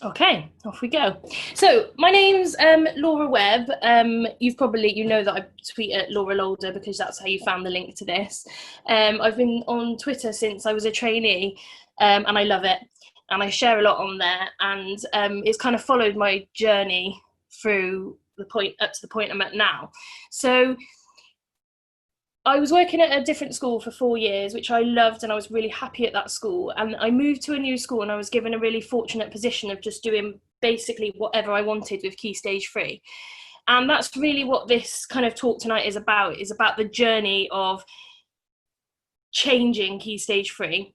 Okay, off we go. So my name's Laura Webb. You know that I tweet at Laura Lolder because that's how you found the link to this. I've been on Twitter since I was a trainee, and I love it. And I share a lot on there, and it's kind of followed my journey through the point up to the point I'm at now. So I was working at a different school for 4 years, which I loved, and I was really happy at that school. And I moved to a new school, and I was given a really fortunate position of just doing basically whatever I wanted with Key Stage 3. And that's really what this kind of talk tonight is about the journey of changing Key Stage 3,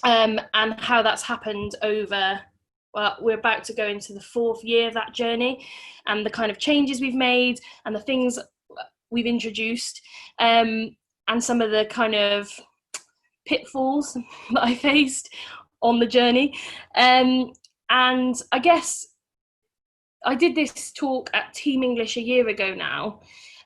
and how that's happened over, well, we're about to go into the 4th year of that journey, and the kind of changes we've made and the things we've introduced, and some of the kind of pitfalls that I faced on the journey. And I guess I did this talk at Team English a year ago now,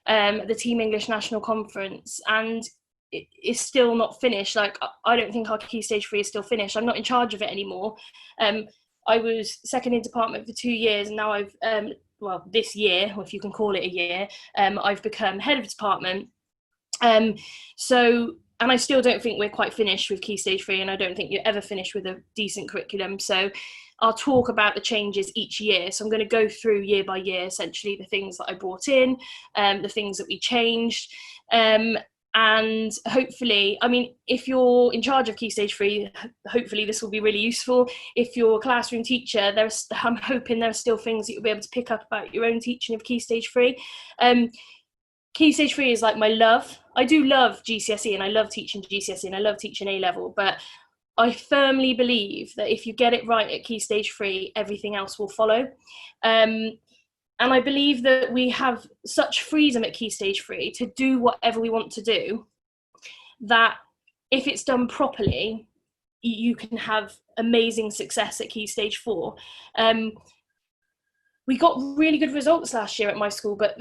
the Team English National Conference, and it's still not finished. Like, I don't think our Key Stage 3 is still finished. I'm not in charge of it anymore. I was second in department for 2 years, and now I've this year, or if you can call it a year, I've become head of department. And I still don't think we're quite finished with Key Stage 3, and I don't think you're ever finished with a decent curriculum. So I'll talk about the changes each year. So I'm going to go through year by year, essentially, the things that I brought in, the things that we changed. And hopefully, I mean, if you're in charge of Key Stage 3, hopefully this will be really useful. If you're a classroom teacher, I'm hoping there are still things that you'll be able to pick up about your own teaching of Key Stage 3. Key Stage 3 is like my love. I do love GCSE, and I love teaching GCSE, and I love teaching A-level, but I firmly believe that if you get it right at Key Stage 3, everything else will follow. And I believe that we have such freedom at Key Stage 3 to do whatever we want to do, that if it's done properly, you can have amazing success at Key Stage 4. We got really good results last year at my school, but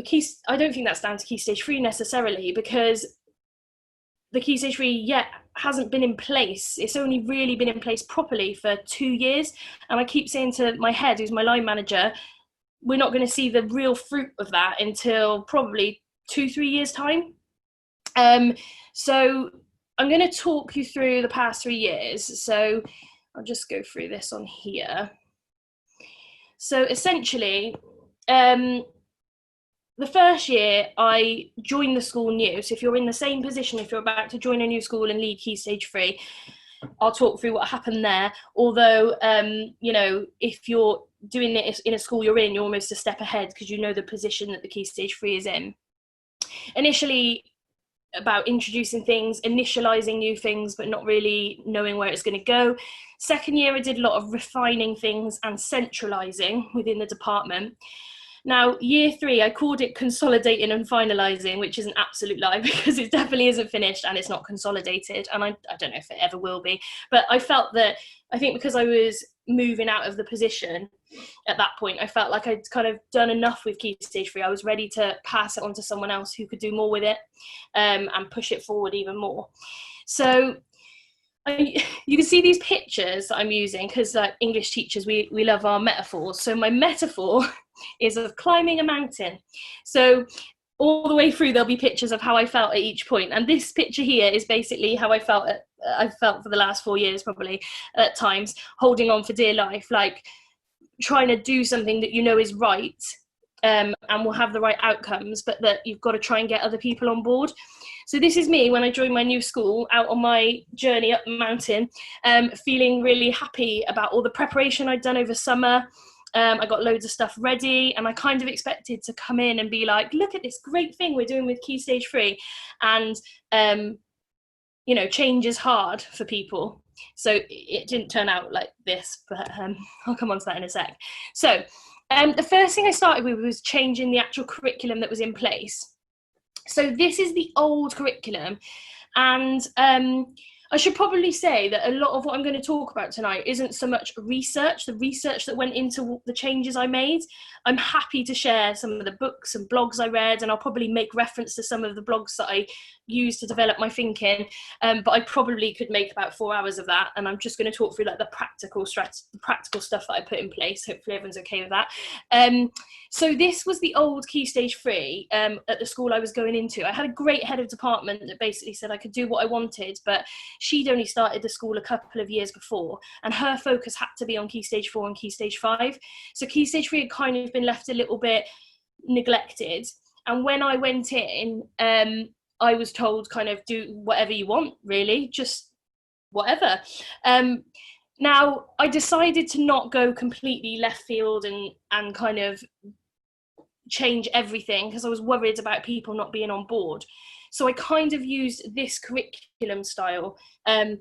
I don't think that's down to Key Stage 3 necessarily, because the Key Stage 3 yet hasn't been in place. It's only really been in place properly for 2 years. And I keep saying to my head, who's my line manager, we're not going to see the real fruit of that until probably 2-3 years time. So I'm going to talk you through the past 3 years. So I'll just go through this on here. So essentially, the first year I joined the school new. So if you're in the same position, if you're about to join a new school and lead Key Stage 3, I'll talk through what happened there. Although, if you're doing it in a school you're in, you're almost a step ahead because you know the position that the Key Stage 3 is in. Initially, about introducing things, initializing new things, but not really knowing where it's going to go. Second year, I did a lot of refining things and centralizing within the department. Now, year 3, I called it consolidating and finalizing, which is an absolute lie because it definitely isn't finished and it's not consolidated. And I don't know if it ever will be. But I think because I was moving out of the position at that point, I felt like I'd kind of done enough with Key Stage 3. I was ready to pass it on to someone else who could do more with it, and push it forward even more. So you can see these pictures that I'm using because, like English teachers, we love our metaphors. So my metaphor is of climbing a mountain. So all the way through, there'll be pictures of how I felt at each point. And this picture here is basically how I've felt for the last 4 years, probably at times, holding on for dear life, like trying to do something that you know is right, and will have the right outcomes, but that you've got to try and get other people on board. So this is me when I joined my new school, out on my journey up the mountain, feeling really happy about all the preparation I'd done over summer. I got loads of stuff ready, and I kind of expected to come in and be like, look at this great thing we're doing with Key Stage 3. And, change is hard for people. So it didn't turn out like this, but I'll come on to that in a sec. So the first thing I started with was changing the actual curriculum that was in place. So this is the old curriculum, and I should probably say that a lot of what I'm going to talk about tonight isn't so much the research that went into the changes I made. I'm happy to share some of the books and blogs I read, and I'll probably make reference to some of the blogs that I used to develop my thinking. But I probably could make about 4 hours of that, and I'm just going to talk through like the practical stuff that I put in place. Hopefully everyone's okay with that. So this was the old Key Stage 3 at the school I was going into. I had a great head of department that basically said I could do what I wanted, but she'd only started the school a couple of years before, and her focus had to be on Key Stage 4 and Key Stage 5. So Key Stage 3 had kind of been left a little bit neglected. And when I went in, I was told kind of do whatever you want, really, just whatever. Now, I decided to not go completely left field and kind of change everything because I was worried about people not being on board. So I kind of used this curriculum style and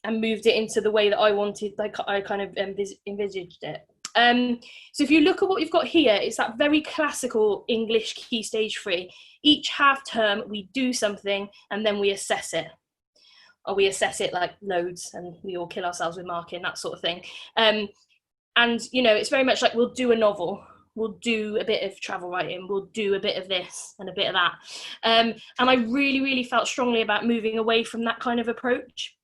moved it into the way that I wanted, like I kind of envisaged it. So if you look at what we've got here, it's that very classical English Key Stage 3. Each half term, we do something and then we assess it. Or we assess it like loads and we all kill ourselves with marking, that sort of thing. And, you know, it's very much like we'll do a novel. We'll do a bit of travel writing, we'll do a bit of this and a bit of that. And I really, really felt strongly about moving away from that kind of approach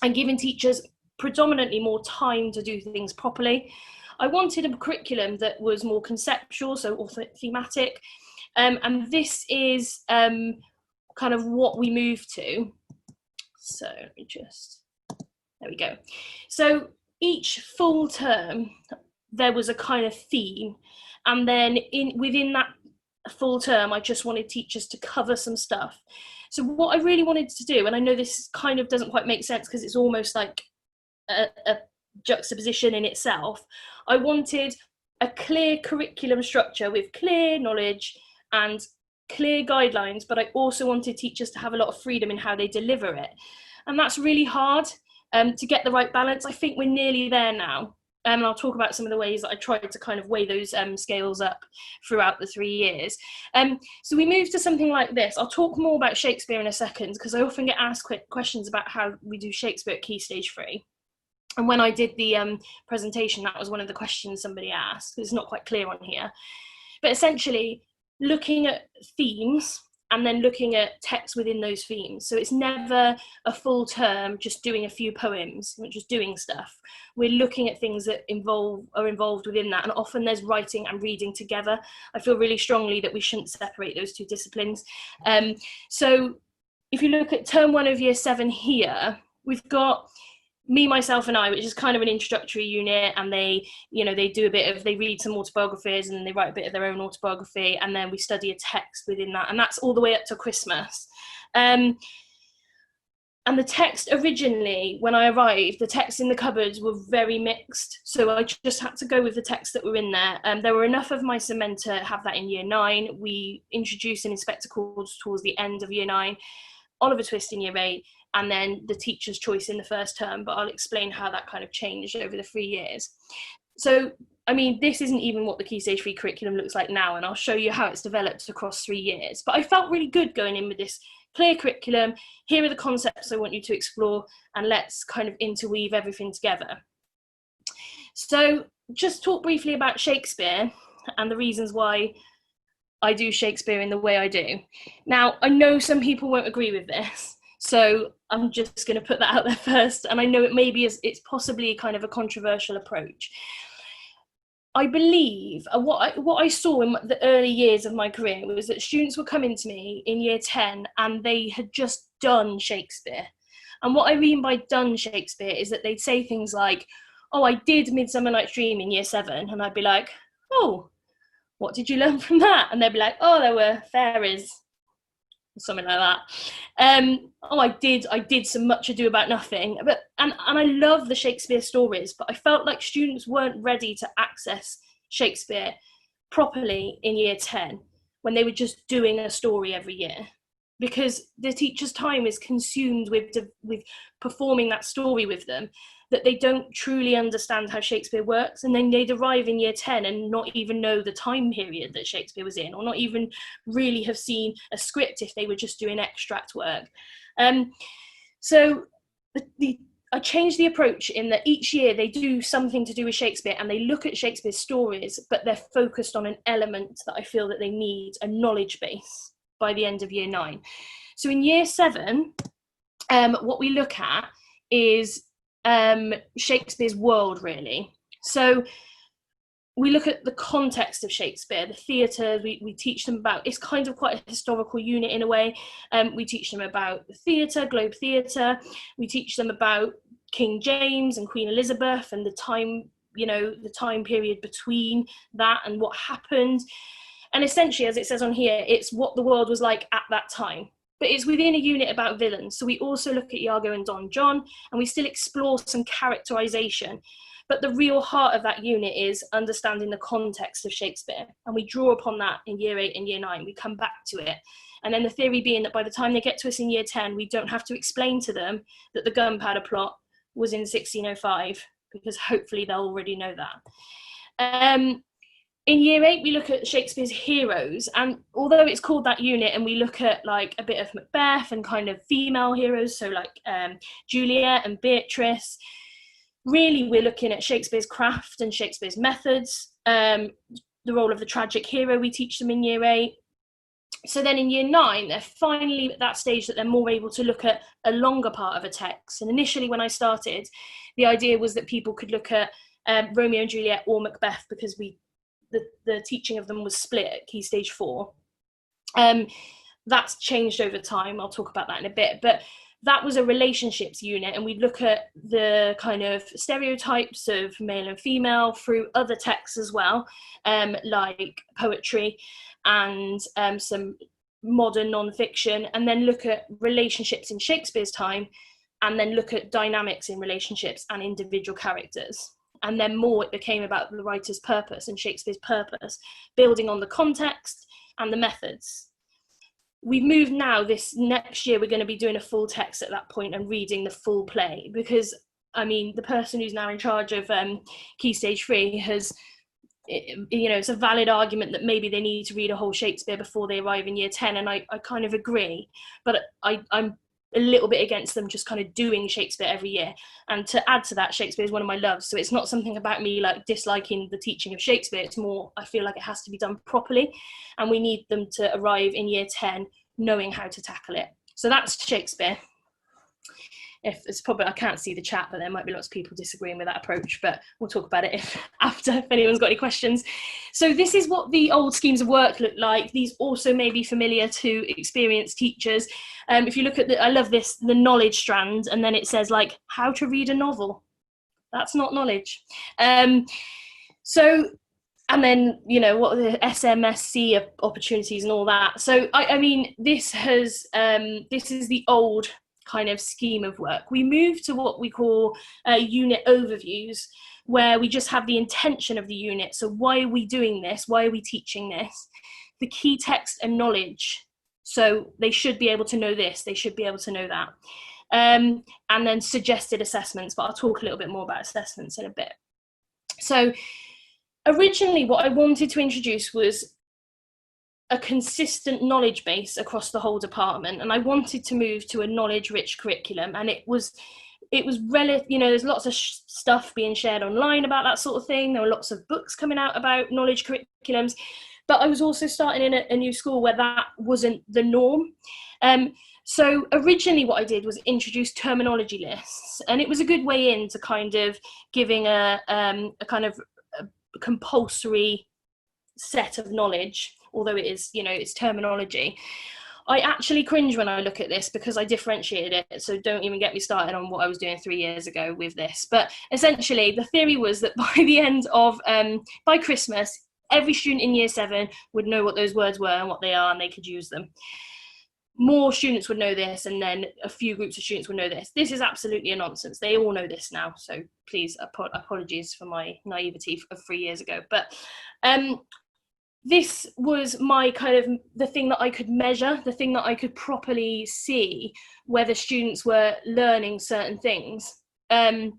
and giving teachers predominantly more time to do things properly. I wanted a curriculum that was more conceptual, so thematic. And this is kind of what we moved to. So there we go. So each full term, there was a kind of theme. And then within that full term, I just wanted teachers to cover some stuff. So what I really wanted to do, and I know this kind of doesn't quite make sense because it's almost like a juxtaposition in itself, I wanted a clear curriculum structure with clear knowledge and clear guidelines, but I also wanted teachers to have a lot of freedom in how they deliver it. And that's really hard to get the right balance. I think we're nearly there now. And I'll talk about some of the ways that I tried to kind of weigh those scales up throughout the 3 years. So we moved to something like this. I'll talk more about Shakespeare in a second, because I often get asked questions about how we do Shakespeare at Key Stage 3. And when I did the presentation, that was one of the questions somebody asked. It's not quite clear on here. But essentially, looking at themes and then looking at text within those themes. So it's never a full term just doing a few poems, just doing stuff. We're looking at things that are involved within that, and often there's writing and reading together. I feel really strongly that we shouldn't separate those two disciplines. So if you look at term 1 of year 7 here, we've got Me, Myself and I, which is kind of an introductory unit, and they read some autobiographies and they write a bit of their own autobiography, and then we study a text within that, and that's all the way up to Christmas. And the text originally, when I arrived, the texts in the cupboards were very mixed, so I just had to go with the texts that were in there. There were enough of my cement to have that in year 9. We introduced an Inspector Calls towards the end of year 9, Oliver Twist in year 8, and then the teacher's choice in the first term, but I'll explain how that kind of changed over the 3 years. So, I mean, this isn't even what the Key Stage 3 curriculum looks like now, and I'll show you how it's developed across 3 years. But I felt really good going in with this clear curriculum. Here are the concepts I want you to explore, and let's kind of interweave everything together. So, just talk briefly about Shakespeare and the reasons why I do Shakespeare in the way I do. Now, I know some people won't agree with this, so I'm just going to put that out there first. And I know it's possibly kind of a controversial approach. I believe what I saw in the early years of my career was that students were coming to me in year 10 and they had just done Shakespeare. And what I mean by done Shakespeare is that they'd say things like, oh, I did Midsummer Night's Dream in year 7. And I'd be like, oh, what did you learn from that? And they'd be like, oh, there were fairies, something like that. Oh, I did some Much Ado About Nothing. And I love the Shakespeare stories, but I felt like students weren't ready to access Shakespeare properly in year 10 when they were just doing a story every year, because the teacher's time is consumed with performing that story with them, that they don't truly understand how Shakespeare works, and then they'd arrive in year 10 and not even know the time period that Shakespeare was in, or not even really have seen a script if they were just doing extract work. So I changed the approach in that each year they do something to do with Shakespeare and they look at Shakespeare's stories, but they're focused on an element that I feel that they need a knowledge base by the end of year 9. So in year 7, what we look at is Shakespeare's world, really. So we look at the context of Shakespeare, the theatre, we teach them about, it's kind of quite a historical unit in a way. We teach them about the theatre, Globe Theatre. We teach them about King James and Queen Elizabeth and the time, the time period between that and what happened. And essentially, as it says on here, it's what the world was like at that time. But it's within a unit about villains. So we also look at Iago and Don John, and we still explore some characterization. But the real heart of that unit is understanding the context of Shakespeare. And we draw upon that in year 8 and year 9. We come back to it. And then the theory being that by the time they get to us in year 10, we don't have to explain to them that the gunpowder plot was in 1605, because hopefully they'll already know that. In year 8, we look at Shakespeare's heroes. And although it's called that unit, and we look at like a bit of Macbeth and kind of female heroes, so like Juliet and Beatrice, really, we're looking at Shakespeare's craft and Shakespeare's methods, the role of the tragic hero we teach them in year 8. So then in year 9, they're finally at that stage that they're more able to look at a longer part of a text. And initially when I started, the idea was that people could look at Romeo and Juliet or Macbeth, because the teaching of them was split at Key Stage 4. That's changed over time. I'll talk about that in a bit. But that was a relationships unit, and we'd look at the kind of stereotypes of male and female through other texts as well, like poetry and some modern non-fiction, and then look at relationships in Shakespeare's time, and then look at dynamics in relationships and individual characters. And then more, it became about the writer's purpose and Shakespeare's purpose, building on the context and the methods. We've moved now, this next year, we're going to be doing a full text at that point and reading the full play, because, I mean, the person who's now in charge of Key Stage 3 has, it's a valid argument that maybe they need to read a whole Shakespeare before they arrive in year 10, and I kind of agree, but I'm a little bit against them just kind of doing Shakespeare every year. And to add to that, Shakespeare is one of my loves, so it's not something about me like disliking the teaching of Shakespeare. It's more, I feel like it has to be done properly, and we need them to arrive in year 10 knowing how to tackle it. So that's Shakespeare. If it's probably, I can't see the chat, but there might be lots of people disagreeing with that approach, but we'll talk about it after, if anyone's got any questions. So this is what the old schemes of work look like. These also may be familiar to experienced teachers. If you look at I love this, the knowledge strand, and then it says like how to read a novel. That's not knowledge. And then, what are the SMSC opportunities and all that. So, I mean, this is the old kind of scheme of work. We move to what we call unit overviews, where we just have the intention of the unit. So why are we doing this? Why are we teaching this? The key text and knowledge. So they should be able to know this. They should be able to know that. And then suggested assessments, but I'll talk a little bit more about assessments in a bit. So originally what I wanted to introduce was a consistent knowledge base across the whole department, and I wanted to move to a knowledge-rich curriculum. And it was there's lots of stuff being shared online about that sort of thing. There were lots of books coming out about knowledge curriculums, but I was also starting in a new school where that wasn't the norm. So originally what I did was introduce terminology lists, and it was a good way into kind of giving a kind of a compulsory set of knowledge, although it is, it's terminology. I actually cringe when I look at this because I differentiated it, so don't even get me started on what I was doing 3 years ago with this. But essentially the theory was that by the end of, by Christmas, every student in year 7 would know what those words were and what they are, and they could use them. More students would know this, and then a few groups of students would know this. This is absolutely a nonsense. They all know this now, so please, apologies for my naivety of 3 years ago. But this was my kind of, the thing that I could measure, the thing that I could properly see whether students were learning certain things. And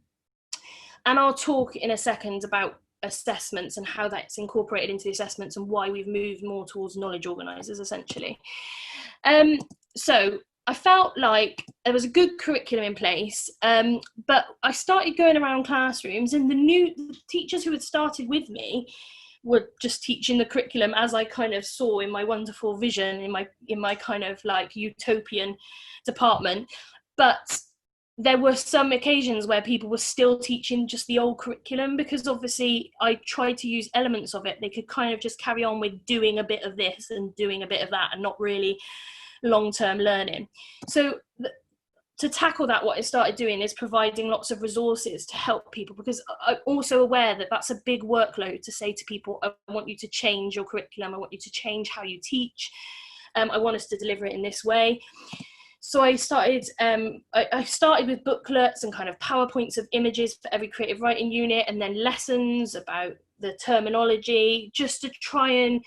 I'll talk in a second about assessments and how that's incorporated into the assessments and why we've moved more towards knowledge organisers, essentially. So I felt like there was a good curriculum in place, but I started going around classrooms, and the new teachers who had started with me were just teaching the curriculum as I kind of saw in my wonderful vision, in my kind of like utopian department. But there were some occasions where people were still teaching just the old curriculum, because obviously I tried to use elements of it. They could kind of just carry on with doing a bit of this and doing a bit of that, and not really long-term learning. So to tackle that, what I started doing is providing lots of resources to help people, because I'm also aware that that's a big workload to say to people, I want you to change your curriculum, I want you to change how you teach, I want us to deliver it in this way. So I started with booklets and kind of PowerPoints of images for every creative writing unit, and then lessons about the terminology, just to try and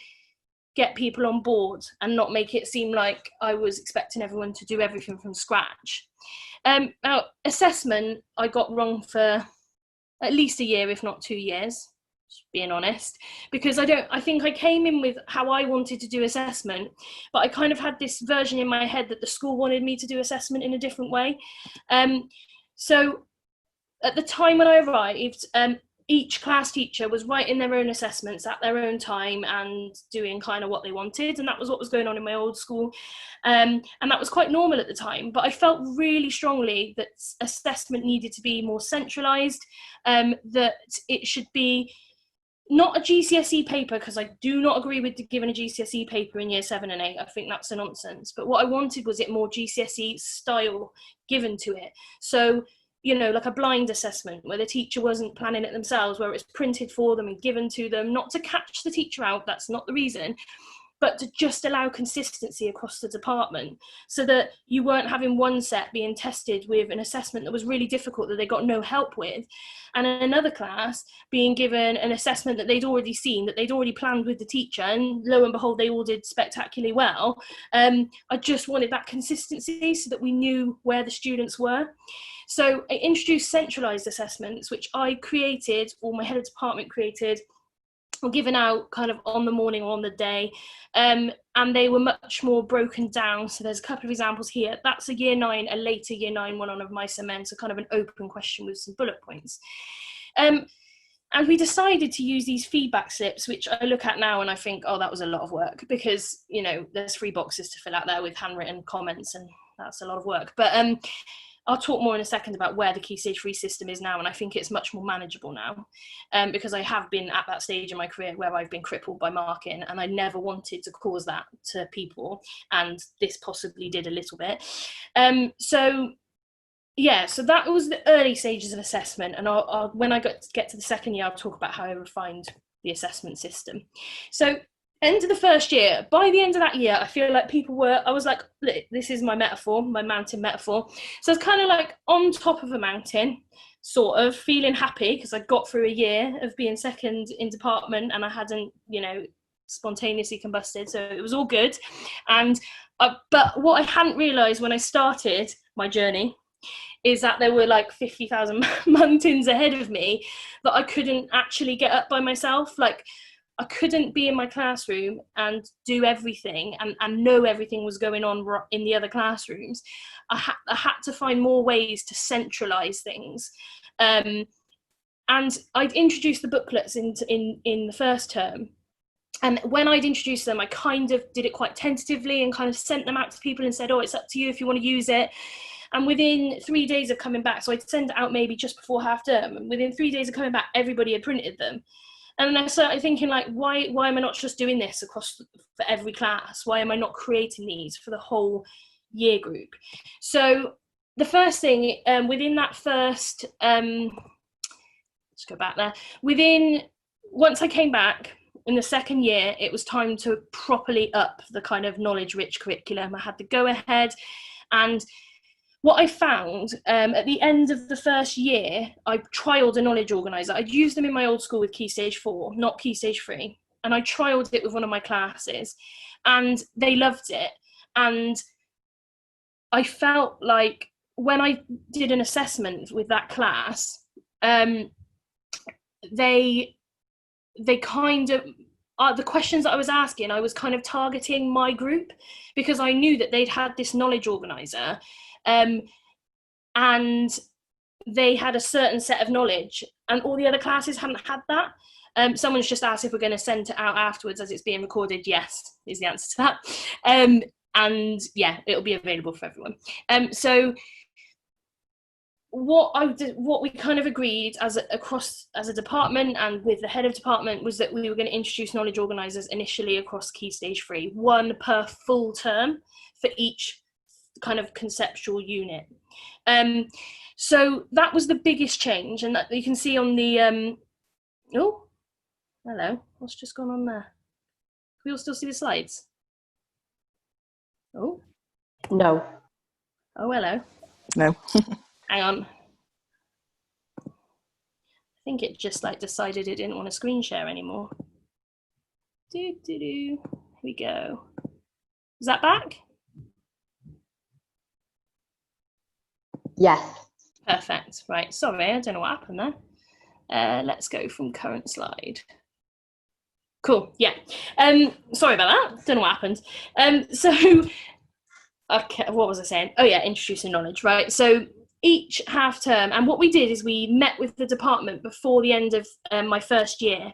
get people on board and not make it seem like I was expecting everyone to do everything from scratch. Now, assessment, I got wrong for at least a year, if not 2 years, being honest, because I think I came in with how I wanted to do assessment, but I kind of had this version in my head that the school wanted me to do assessment in a different way. So at the time when I arrived, each class teacher was writing their own assessments at their own time and doing kind of what they wanted, and that was what was going on in my old school, and that was quite normal at the time. But I felt really strongly that assessment needed to be more centralised, that it should be not a GCSE paper, because I do not agree with giving a GCSE paper in year 7 and 8. I think that's a nonsense. But what I wanted was it more GCSE style given to it. So, you know, like a blind assessment where the teacher wasn't planning it themselves, where it's printed for them and given to them, not to catch the teacher out, that's not the reason, but to just allow consistency across the department, so that you weren't having one set being tested with an assessment that was really difficult that they got no help with, and another class being given an assessment that they'd already seen, that they'd already planned with the teacher, and lo and behold, they all did spectacularly well. I just wanted that consistency so that we knew where the students were. So I introduced centralised assessments, which I created, or my head of department created, or given out kind of on the morning or on the day, and they were much more broken down. So there's a couple of examples here. That's a year 9, a later year 9 one on of my cement, so kind of an open question with some bullet points. And we decided to use these feedback slips, which I look at now and I think, oh, that was a lot of work, because, you know, there's 3 boxes to fill out there with handwritten comments, and that's a lot of work. But I'll talk more in a second about where the Key Stage 3 system is now, and I think it's much more manageable now, because I have been at that stage in my career where I've been crippled by marking, and I never wanted to cause that to people, and this possibly did a little bit. So that was the early stages of assessment, and when I get to the second year, I'll talk about how I refined the assessment system. So end of the first year, by the end of that year, I feel like I was like, this is my metaphor, my mountain metaphor. So it's kind of like on top of a mountain, sort of feeling happy because I got through a year of being second in department and I hadn't, you know, spontaneously combusted. So it was all good. But what I hadn't realised when I started my journey is that there were like 50,000 mountains ahead of me that I couldn't actually get up by myself. Like, I couldn't be in my classroom and do everything and know everything was going on in the other classrooms. I had to find more ways to centralise things. And I'd introduced the booklets in the first term. And when I'd introduced them, I kind of did it quite tentatively and kind of sent them out to people and said, oh, it's up to you if you want to use it. And within 3 days of coming back, so I'd send it out maybe just before half term, and within 3 days of coming back, everybody had printed them. And I started thinking, like, why am I not just doing this across for every class? Why am I not creating these for the whole year group? So the first thing, within that first, let's go back there. Once I came back in the second year, it was time to properly up the kind of knowledge-rich curriculum. I had to go ahead, and what I found at the end of the first year, I trialled a knowledge organiser. I'd used them in my old school with Key Stage 4, not Key Stage 3. And I trialled it with one of my classes and they loved it. And I felt like when I did an assessment with that class, they kind of, the questions that I was asking, I was kind of targeting my group, because I knew that they'd had this knowledge organizer, and they had a certain set of knowledge, and all the other classes hadn't had that. Someone's just asked if we're going to send it out afterwards as it's being recorded. Yes, is the answer to that. And yeah, it'll be available for everyone. So what we kind of agreed as a department and with the head of department was that we were going to introduce knowledge organisers initially across Key Stage 3, one per full term for each kind of conceptual unit. So that was the biggest change, and that you can see on the oh, hello, what's just gone on there? Can we all still see the slides? Oh, no. Oh, hello. No. Hang on. I think it just like decided it didn't want to screen share anymore. Here we go. Is that back? Yes. Perfect. Right. Sorry, I don't know what happened there. Let's go from current slide. Cool. Yeah. Sorry about that. Don't know what happened. So, okay, what was I saying? Oh yeah, introducing knowledge. Right. So each half term, and what we did is we met with the department before the end of my first year,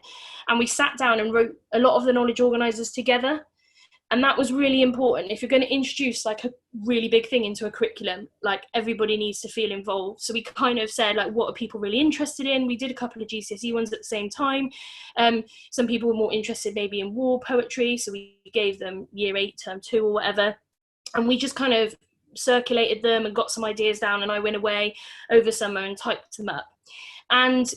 and we sat down and wrote a lot of the knowledge organisers together. And that was really important. If you're going to introduce like a really big thing into a curriculum, like everybody needs to feel involved. So we kind of said, like, what are people really interested in? We did a couple of GCSE ones at the same time. Some people were more interested maybe in war poetry, so we gave them year 8, term 2 or whatever. And we just kind of circulated them and got some ideas down, and I went away over summer and typed them up. And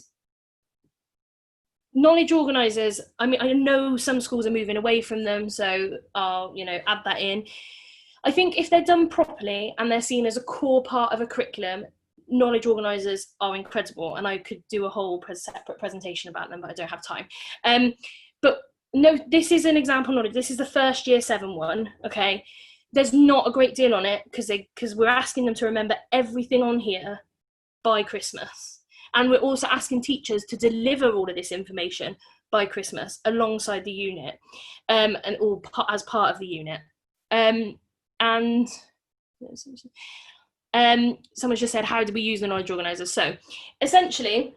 knowledge organisers, I mean, I know some schools are moving away from them, so I'll, add that in. I think if they're done properly and they're seen as a core part of a curriculum, knowledge organisers are incredible, and I could do a whole separate presentation about them, but I don't have time. But no, this is an example knowledge. This is the first year 7 one, okay? There's not a great deal on it because we're asking them to remember everything on here by Christmas. And we're also asking teachers to deliver all of this information by Christmas alongside the unit, and all as part of the unit. And someone just said, how do we use the knowledge organisers? So essentially,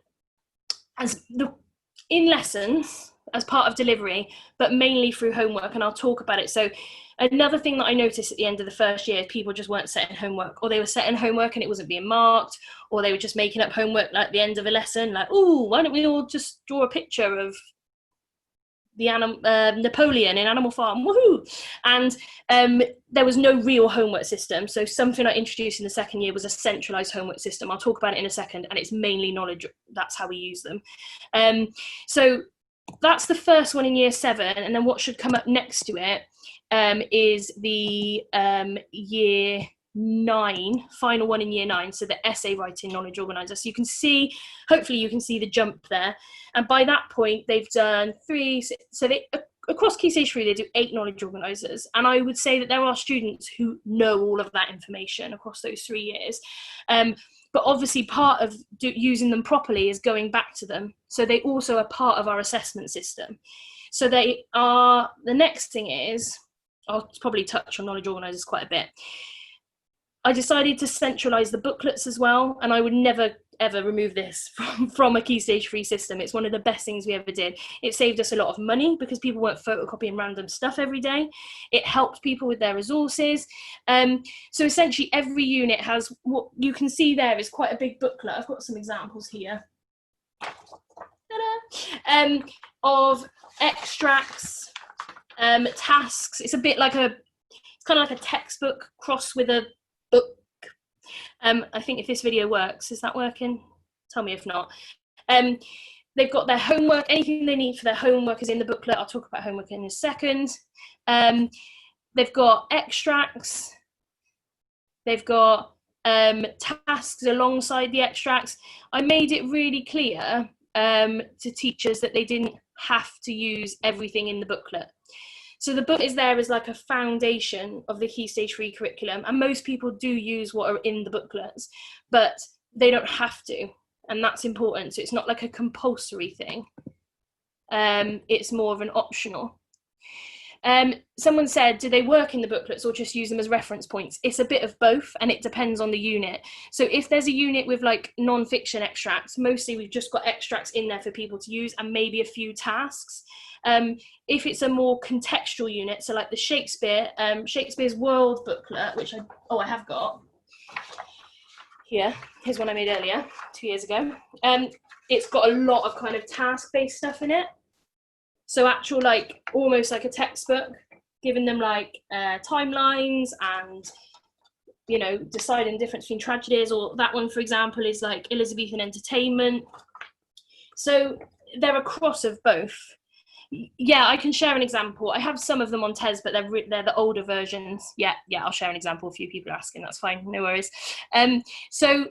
in lessons, as part of delivery, but mainly through homework, and I'll talk about it. So another thing that I noticed at the end of the first year, people just weren't setting homework, or they were setting homework and it wasn't being marked, or they were just making up homework like at the end of a lesson, like, oh, why don't we all just draw a picture of the Napoleon in Animal Farm, woohoo! And there was no real homework system. So something I introduced in the second year was a centralised homework system. I'll talk about it in a second, and it's mainly knowledge. That's how we use them. So that's the first one in year 7, and then what should come up next to it is the year 9, final one in year 9, so the essay writing knowledge organiser. So you can see, hopefully you can see the jump there, and by that point they've done 3, so they across Key Stage 3 they do 8 knowledge organisers, and I would say that there are students who know all of that information across those 3 years. But obviously part of using them properly is going back to them. So they also are part of our assessment system. So they are, the next thing is, I'll probably touch on knowledge organisers quite a bit. I decided to centralise the booklets as well, and I would never ever remove this from a Key Stage 3 system. It's one of the best things we ever did. It saved us a lot of money because people weren't photocopying random stuff every day. It helped people with their resources. So essentially every unit has, what you can see there is quite a big booklet. I've got some examples here of extracts, tasks. It's a bit like it's kind of like a textbook crossed with a book. I think if this video works, is that working? Tell me if not. They've got their homework, anything they need for their homework is in the booklet. I'll talk about homework in a second. They've got extracts. They've got tasks alongside the extracts. I made it really clear to teachers that they didn't have to use everything in the booklet. So the book is there as like a foundation of the Key Stage 3 curriculum, and most people do use what are in the booklets, but they don't have to, and that's important. So it's not like a compulsory thing. It's more of an optional. Someone said, do they work in the booklets or just use them as reference points? It's a bit of both, and it depends on the unit. So if there's a unit with like non-fiction extracts, mostly we've just got extracts in there for people to use and maybe a few tasks. If it's a more contextual unit, so like the Shakespeare's World booklet, which I have got here. Here's one I made earlier, 2 years ago. It's got a lot of kind of task-based stuff in it. So actual, like, almost like a textbook, giving them like timelines and, you know, deciding the difference between tragedies. Or that one, for example, is like Elizabethan entertainment. So they're a cross of both. Yeah, I can share an example. I have some of them on TES, but they're the older versions. Yeah, I'll share an example. A few people are asking, that's fine, no worries. So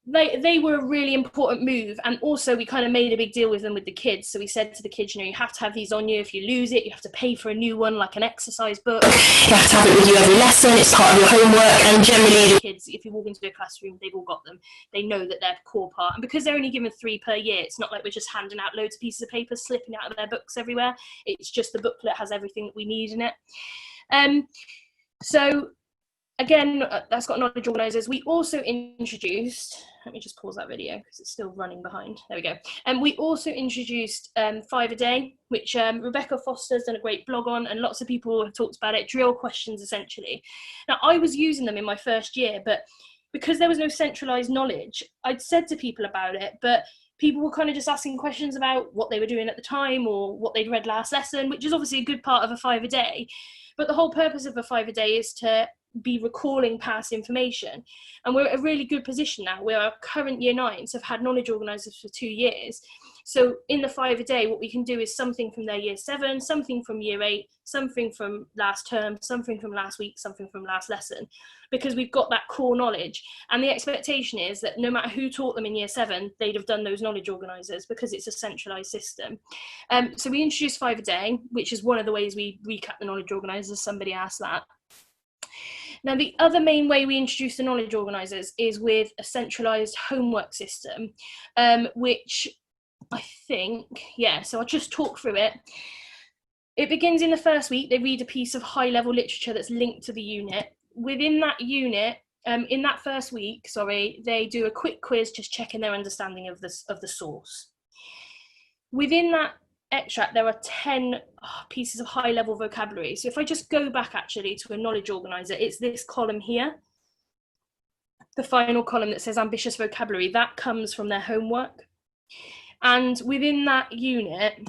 they were a really important move, and also we kind of made a big deal with them with the kids. So we said to the kids, you know, you have to have these on you. If you lose it, you have to pay for a new one, like an exercise book. You have to have it with you every lesson. It's part of your homework. And generally the kids, if you walk into a classroom, they've all got them. They know that they're a core part, and because they're only given 3 per year, it's not like we're just handing out loads of pieces of paper slipping out of their books everywhere. It's just the booklet has everything that we need in it. So again, that's got knowledge organisers. We also introduced, let me just pause that video because it's still running behind. There we go. And we also introduced 5 a day, which Rebecca Foster's done a great blog on, and lots of people have talked about it. Drill questions, essentially. Now, I was using them in my first year, but because there was no centralised knowledge, I'd said to people about it, but people were kind of just asking questions about what they were doing at the time or what they'd read last lesson, which is obviously a good part of a 5 a day. But the whole purpose of a 5 a day is to be recalling past information. And we're at a really good position now where our current year 9s have had knowledge organisers for 2 years. So in the 5 a day, what we can do is something from their year 7, something from year 8, something from last term, something from last week, something from last lesson, because we've got that core knowledge. And the expectation is that no matter who taught them in year 7, they'd have done those knowledge organisers because it's a centralised system. So we introduced 5 a day, which is one of the ways we recap the knowledge organisers. Somebody asked that. Now, the other main way we introduce the knowledge organisers is with a centralised homework system, which I think, so I'll just talk through it. It begins in the first week. They read a piece of high-level literature that's linked to the unit. Within that unit, in that first week, they do a quick quiz, just checking their understanding of the source. Within that extract, there are 10 pieces of high-level vocabulary. So if I just go back actually to a knowledge organiser, it's this column here, the final column that says ambitious vocabulary. That comes from their homework. And within that unit,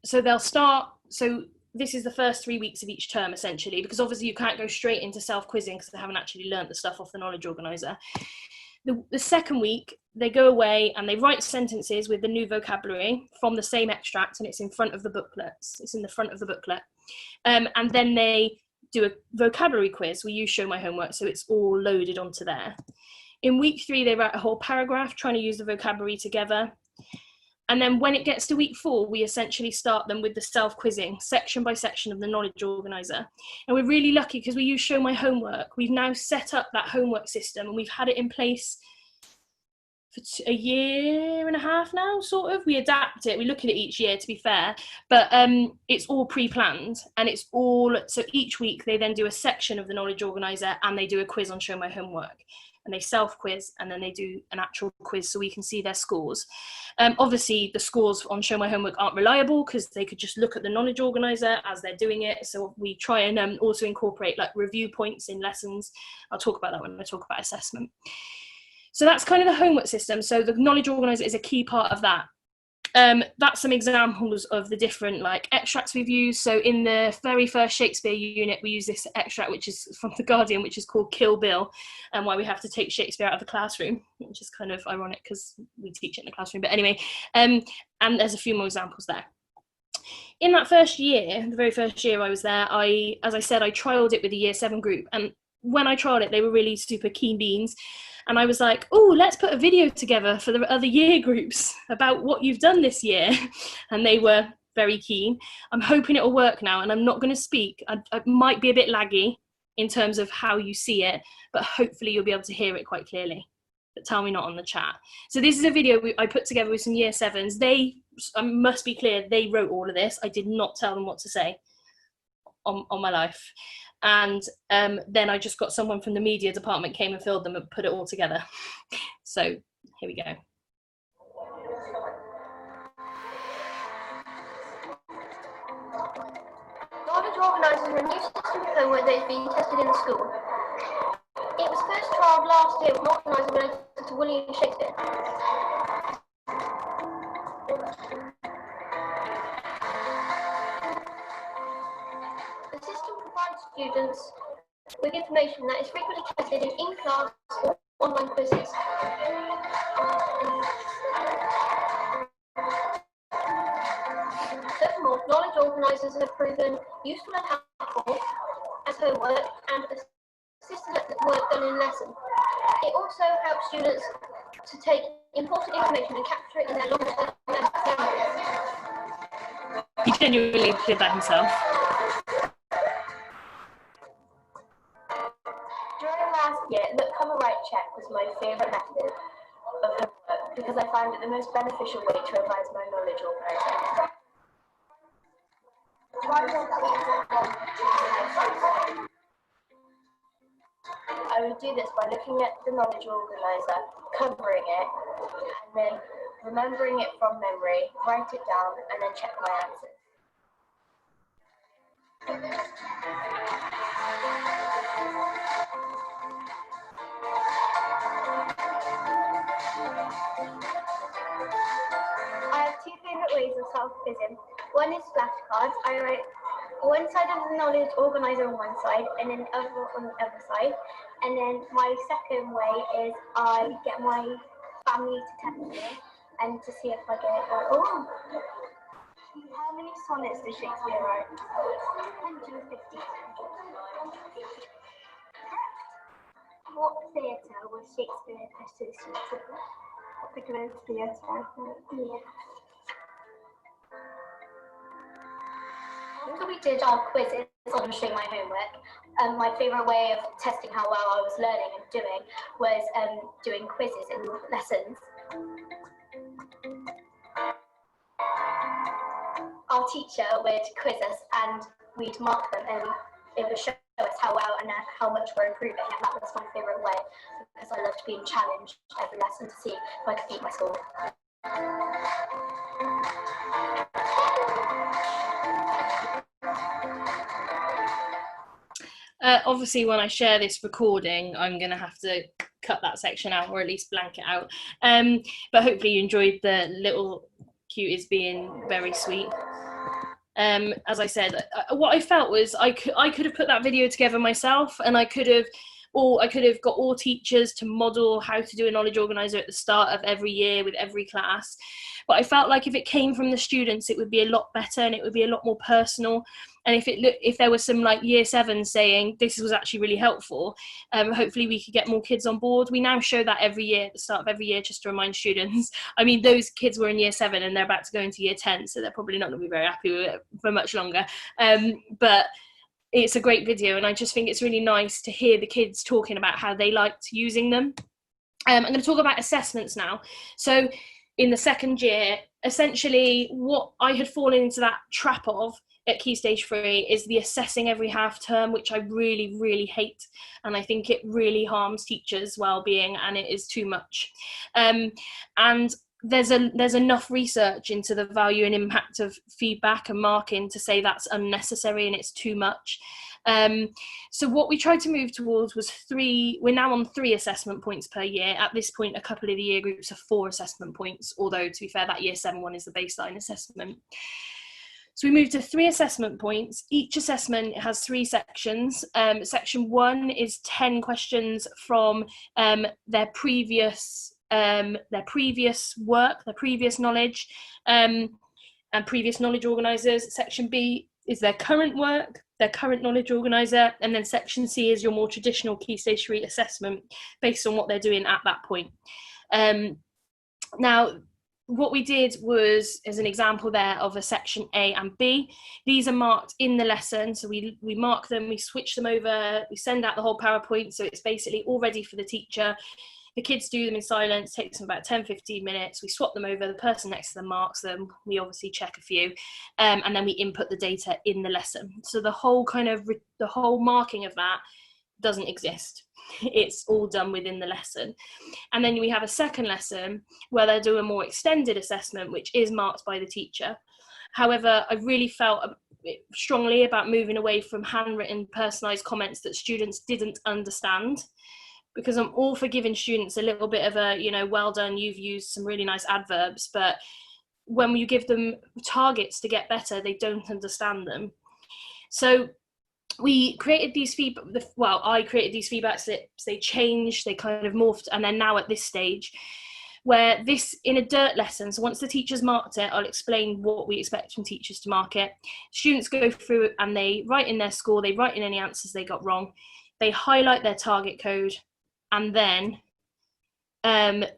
so they'll start, so this is the first 3 weeks of each term, essentially, because obviously you can't go straight into self-quizzing because they haven't actually learnt the stuff off the knowledge organiser. The second week, they go away and they write sentences with the new vocabulary from the same extract, and it's in front of the booklets. It's in the front of the booklet. And then they do a vocabulary quiz. We use Show My Homework, so it's all loaded onto there. In week 3, they write a whole paragraph trying to use the vocabulary together. And then when it gets to week 4, we essentially start them with the self-quizzing, section by section of the knowledge organiser. And we're really lucky because we use Show My Homework. We've now set up that homework system, and we've had it in place for a year and a half now, sort of. We adapt it, we look at it each year, to be fair, but it's all pre-planned, and it's all, so each week they then do a section of the knowledge organiser and they do a quiz on Show My Homework. And they self-quiz, and then they do an actual quiz so we can see their scores. Obviously, the scores on Show My Homework aren't reliable because they could just look at the knowledge organiser as they're doing it. So we try and also incorporate like review points in lessons. I'll talk about that when I talk about assessment. So that's kind of the homework system. So the knowledge organiser is a key part of that. That's some examples of the different like extracts we've used. So in the very first Shakespeare unit, we use this extract, which is from The Guardian, which is called Kill Bill, and why we have to take Shakespeare out of the classroom, which is kind of ironic because we teach it in the classroom. But anyway, and there's a few more examples there. In that first year, the very first year I was there, as I said, I trialled it with the year 7 group. And when I trialled it, they were really super keen beans. And I was like, oh, let's put a video together for the other year groups about what you've done this year. And they were very keen. I'm hoping it'll work now, and I'm not going to speak. I might be a bit laggy in terms of how you see it, but hopefully you'll be able to hear it quite clearly. But tell me not on the chat. So this is a video I put together with some year 7s. They I must be clear, they wrote all of this. I did not tell them what to say on my life. And then I just got someone from the media department came and filled them and put it all together. So here we go. Knowledge organisers are a new system of homework that is being tested in the school. It was first trialled last year with an organiser related to William Shakespeare. The system provides students with information that is frequently tested in in-class or online quizzes. Furthermore, knowledge organisers have proven useful and helpful as homework and assisted work done in lesson. It also helps students to take important information and capture it in their long-term memories. He genuinely did that himself. During last year, look, cover, write, check was my favourite method of homework because I found it the most beneficial way to revise my knowledge organiser. I would do this by looking at the knowledge organiser, covering it, and then remembering it from memory, write it down, and then check my answers. I have two favourite ways of self-quizzing. One is flashcards. I write one side of the knowledge organiser on one side and then other on the other side. And then my second way is I get my family to text me and to see if I get it right. Oh! How many sonnets did Shakespeare write? 150. What theatre was Shakespeare associated with? The Globe Theatre. Yeah. After we did our quizzes on showing my homework, my favourite way of testing how well I was learning and doing was doing quizzes in lessons. Our teacher would quiz us and we'd mark them and it would show us how well and how much we're improving, and that was my favourite way because I loved being challenged every lesson to see if I could beat my score. Obviously, when I share this recording, I'm going to have to cut that section out or at least blank it out. But hopefully you enjoyed the little cuties being very sweet. As I said, what I felt was I could have put that video together myself, and I could have got all teachers to model how to do a knowledge organizer at the start of every year with every class. But I felt like if it came from the students, it would be a lot better and it would be a lot more personal. And if there was some like year 7 saying this was actually really helpful, hopefully we could get more kids on board. We now show that every year at the start of every year just to remind students. I mean, those kids were in year 7 and they're about to go into year 10, so they're probably not going to be very happy with it for much longer. But it's a great video, and I just think it's really nice to hear the kids talking about how they liked using them. I'm going to talk about assessments now. So in the second year, essentially what I had fallen into that trap of at Key Stage 3 is the assessing every half term, which I really, really hate. And I think it really harms teachers' well-being, and it is too much. And there's enough research into the value and impact of feedback and marking to say that's unnecessary and it's too much. So what we tried to move towards was we're now on 3 assessment points per year. At this point, a couple of the year groups are 4 assessment points, although to be fair, that year 7 one is the baseline assessment. So we moved to 3 assessment points. Each assessment has 3 sections. Section 1 is 10 questions from their previous work, their previous knowledge, and previous knowledge organisers. Section B is their current work, their current knowledge organiser, and then section C is your more traditional Key Stage 3 assessment based on what they're doing at that point. Now, what we did was, as an example there of a section A and B, these are marked in the lesson. So we mark them, we switch them over, we send out the whole PowerPoint. So it's basically all ready for the teacher. The kids do them in silence, takes them about 10-15 minutes. We swap them over, the person next to them marks them, we obviously check a few, and then we input the data in the lesson. So the whole the whole marking of that doesn't exist. It's all done within the lesson. And then we have a second lesson where they do a more extended assessment, which is marked by the teacher. However, I really felt strongly about moving away from handwritten personalised comments that students didn't understand, because I'm all for giving students a little bit of a, you know, well done, you've used some really nice adverbs, but when you give them targets to get better, they don't understand them. So we created these I created these feedback slips, they changed, they kind of morphed, and then now at this stage, where this in a dirt lesson, so once the teacher's marked it, I'll explain what we expect from teachers to mark it. Students go through it and they write in their score, they write in any answers they got wrong, they highlight their target code, and then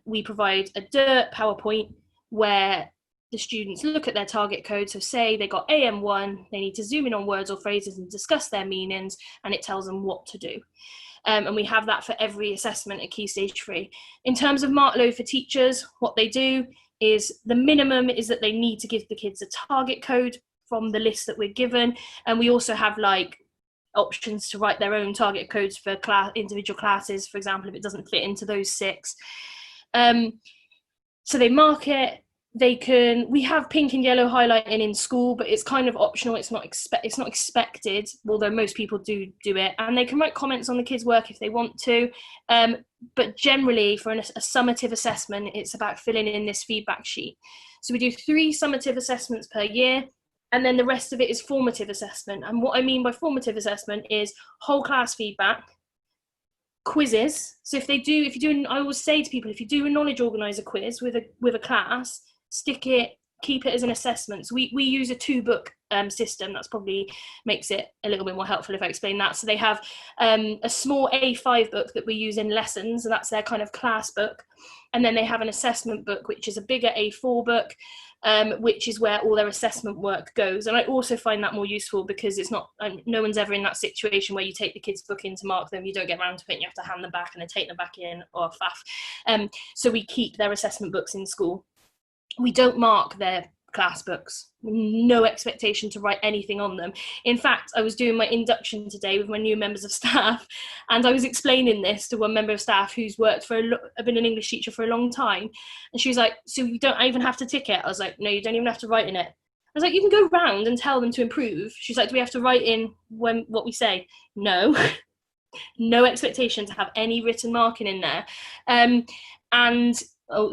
we provide a dirt PowerPoint where the students look at their target code. So say they got AM1, they need to zoom in on words or phrases and discuss their meanings, and it tells them what to do. And we have that for every assessment at Key Stage 3. In terms of mark load for teachers, what they do is the minimum is that they need to give the kids a target code from the list that we're given. And we also have like options to write their own target codes for individual classes, for example, if it doesn't fit into those 6. So they mark it. We have pink and yellow highlighting in school, but it's kind of optional. It's not expected, although most people do it, and they can write comments on the kids' work if they want to. But generally, for a summative assessment, it's about filling in this feedback sheet. So we do 3 summative assessments per year, and then the rest of it is formative assessment. And what I mean by formative assessment is whole class feedback, quizzes. So I always say to people, if you do a knowledge organizer quiz with a class, keep it as an assessment. So we use a 2-book system. That's probably makes it a little bit more helpful if I explain that. So they have a small A5 book that we use in lessons, and that's their kind of class book. And then they have an assessment book, which is a bigger A4 book, which is where all their assessment work goes. And I also find that more useful because it's not, no one's ever in that situation where you take the kids' book in to mark them, you don't get around to it, and you have to hand them back and then take them back in, or faff. So we keep their assessment books in school. We don't mark their class books, no expectation to write anything on them. In fact, I was doing my induction today with my new members of staff, and I was explaining this to one member of staff who's worked been an English teacher for a long time, and she was like, so you don't even have to tick it? I was like, no, you don't even have to write in it. I was like, you can go round and tell them to improve. She's like, do we have to write in what we say? No. No expectation to have any written marking in there.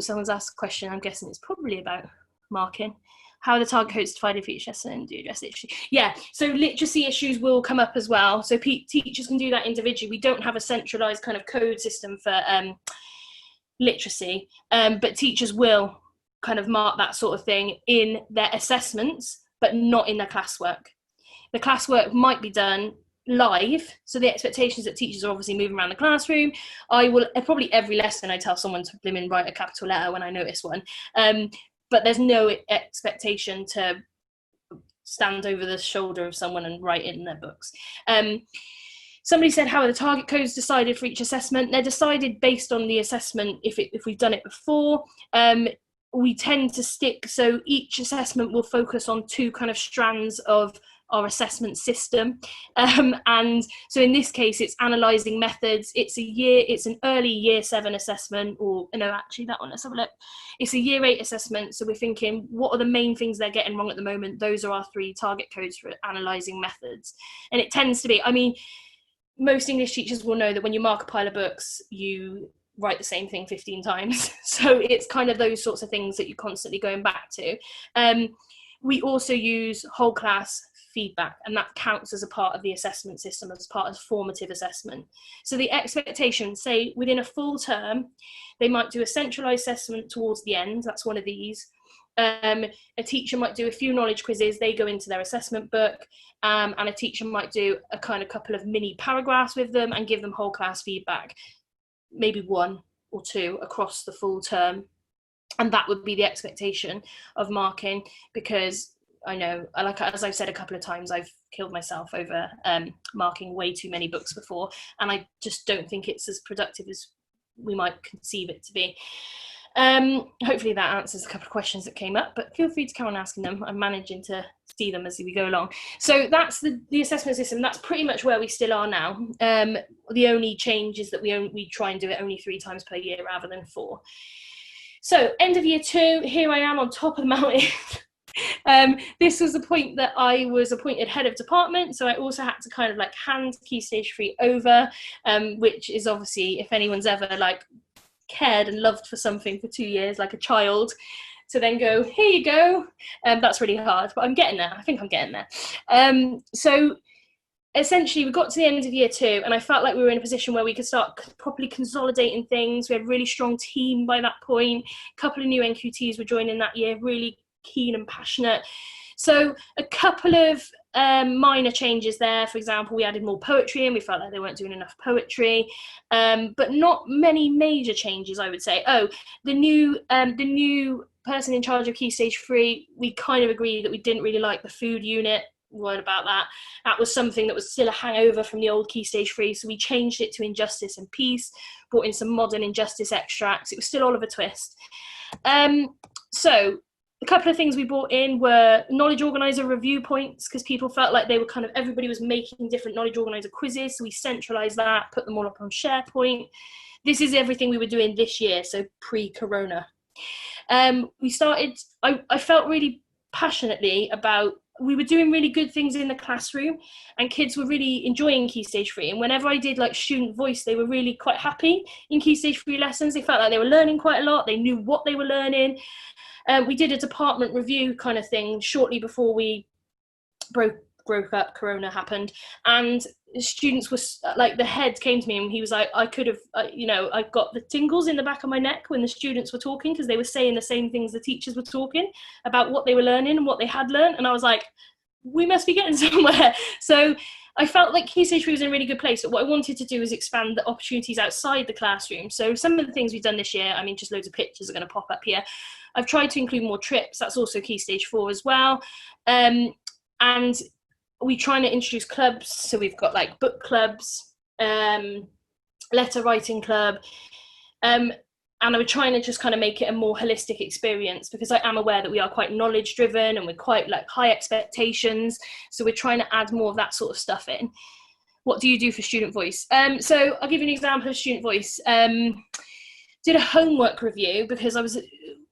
Someone's asked a question, I'm guessing it's probably about marking. How are the target codes divided for each lesson? Do you address literacy? Yeah, so literacy issues will come up as well. So teachers can do that individually. We don't have a centralised kind of code system for literacy, but teachers will kind of mark that sort of thing in their assessments, but not in their classwork. The classwork might be done live, so the expectations that teachers are obviously moving around the classroom. I will probably every lesson I tell someone to blimmin' write a capital letter when I notice one, but there's no expectation to stand over the shoulder of someone and write it in their books. Somebody said, how are the target codes decided for each assessment? They're decided based on the assessment if we've done it before. We tend to stick, so each assessment will focus on 2 kind of strands of our assessment system, and so in this case it's analysing methods. It's an early year 7 assessment, or no, actually that one, let's have a look. It's a year 8 assessment, so we're thinking what are the main things they're getting wrong at the moment. Those are our 3 target codes for analysing methods. And it tends to be, I mean, most English teachers will know that when you mark a pile of books, you write the same thing 15 times. So it's kind of those sorts of things that you're constantly going back to. We also use whole class feedback, and that counts as a part of the assessment system, as part of formative assessment. So the expectation, say within a full term, they might do a centralised assessment towards the end. That's one of these. A teacher might do a few knowledge quizzes, they go into their assessment book, and a teacher might do a kind of couple of mini paragraphs with them and give them whole class feedback, maybe 1 or 2 across the full term. And that would be the expectation of marking, because I know, like as I've said a couple of times, I've killed myself over marking way too many books before, and I just don't think it's as productive as we might conceive it to be. Hopefully that answers a couple of questions that came up, but feel free to carry on asking them. I'm managing to see them as we go along. So that's the assessment system. That's pretty much where we still are now. The only change is that we try and do it only 3 times per year rather than 4. So end of year 2, here I am on top of the mountain. This was the point that I was appointed head of department, so I also had to kind of like hand Key Stage 3 over, which is obviously, if anyone's ever like cared and loved for something for 2 years like a child, to then go, here you go, that's really hard, but I'm getting there. I think I'm getting there. So essentially we got to the end of year 2 and I felt like we were in a position where we could start properly consolidating things. We had a really strong team by that point. A couple of new NQTs were joining that year, really keen and passionate. So a couple of minor changes there. For example, we added more poetry and we felt like they weren't doing enough poetry, but not many major changes, I would say. The new person in charge of Key Stage 3, we kind of agreed that we didn't really like the food unit. Word about that. That was something that was still a hangover from the old Key Stage 3, so we changed it to Injustice and Peace, brought in some modern injustice extracts. It was still Oliver Twist. So a couple of things we brought in were knowledge organizer review points, because people felt like they were kind of, everybody was making different knowledge organizer quizzes, so we centralized that, put them all up on SharePoint. This is everything we were doing this year, so pre-corona. We started, I felt really passionately about, we were doing really good things in the classroom and kids were really enjoying Key Stage 3. And whenever I did like student voice, they were really quite happy in Key Stage 3 lessons. They felt like they were learning quite a lot. They knew what they were learning. We did a department review kind of thing shortly before we broke up, corona happened, and students were like, the head came to me and he was like, I could have, I got the tingles in the back of my neck when the students were talking, because they were saying the same things the teachers were talking about, what they were learning and what they had learned. And I was like, we must be getting somewhere. So I felt like Key Stage 3 was in a really good place, but what I wanted to do is expand the opportunities outside the classroom. So some of the things we've done this year, I mean, just loads of pictures are going to pop up here. I've tried to include more trips. That's also Key Stage 4 as well. And we're trying to introduce clubs. So we've got like book clubs, letter writing club. And we're trying to just kind of make it a more holistic experience, because I am aware that we are quite knowledge driven and we're quite like high expectations. So we're trying to add more of that sort of stuff in. What do you do for student voice? So I'll give you an example of student voice. Did a homework review, because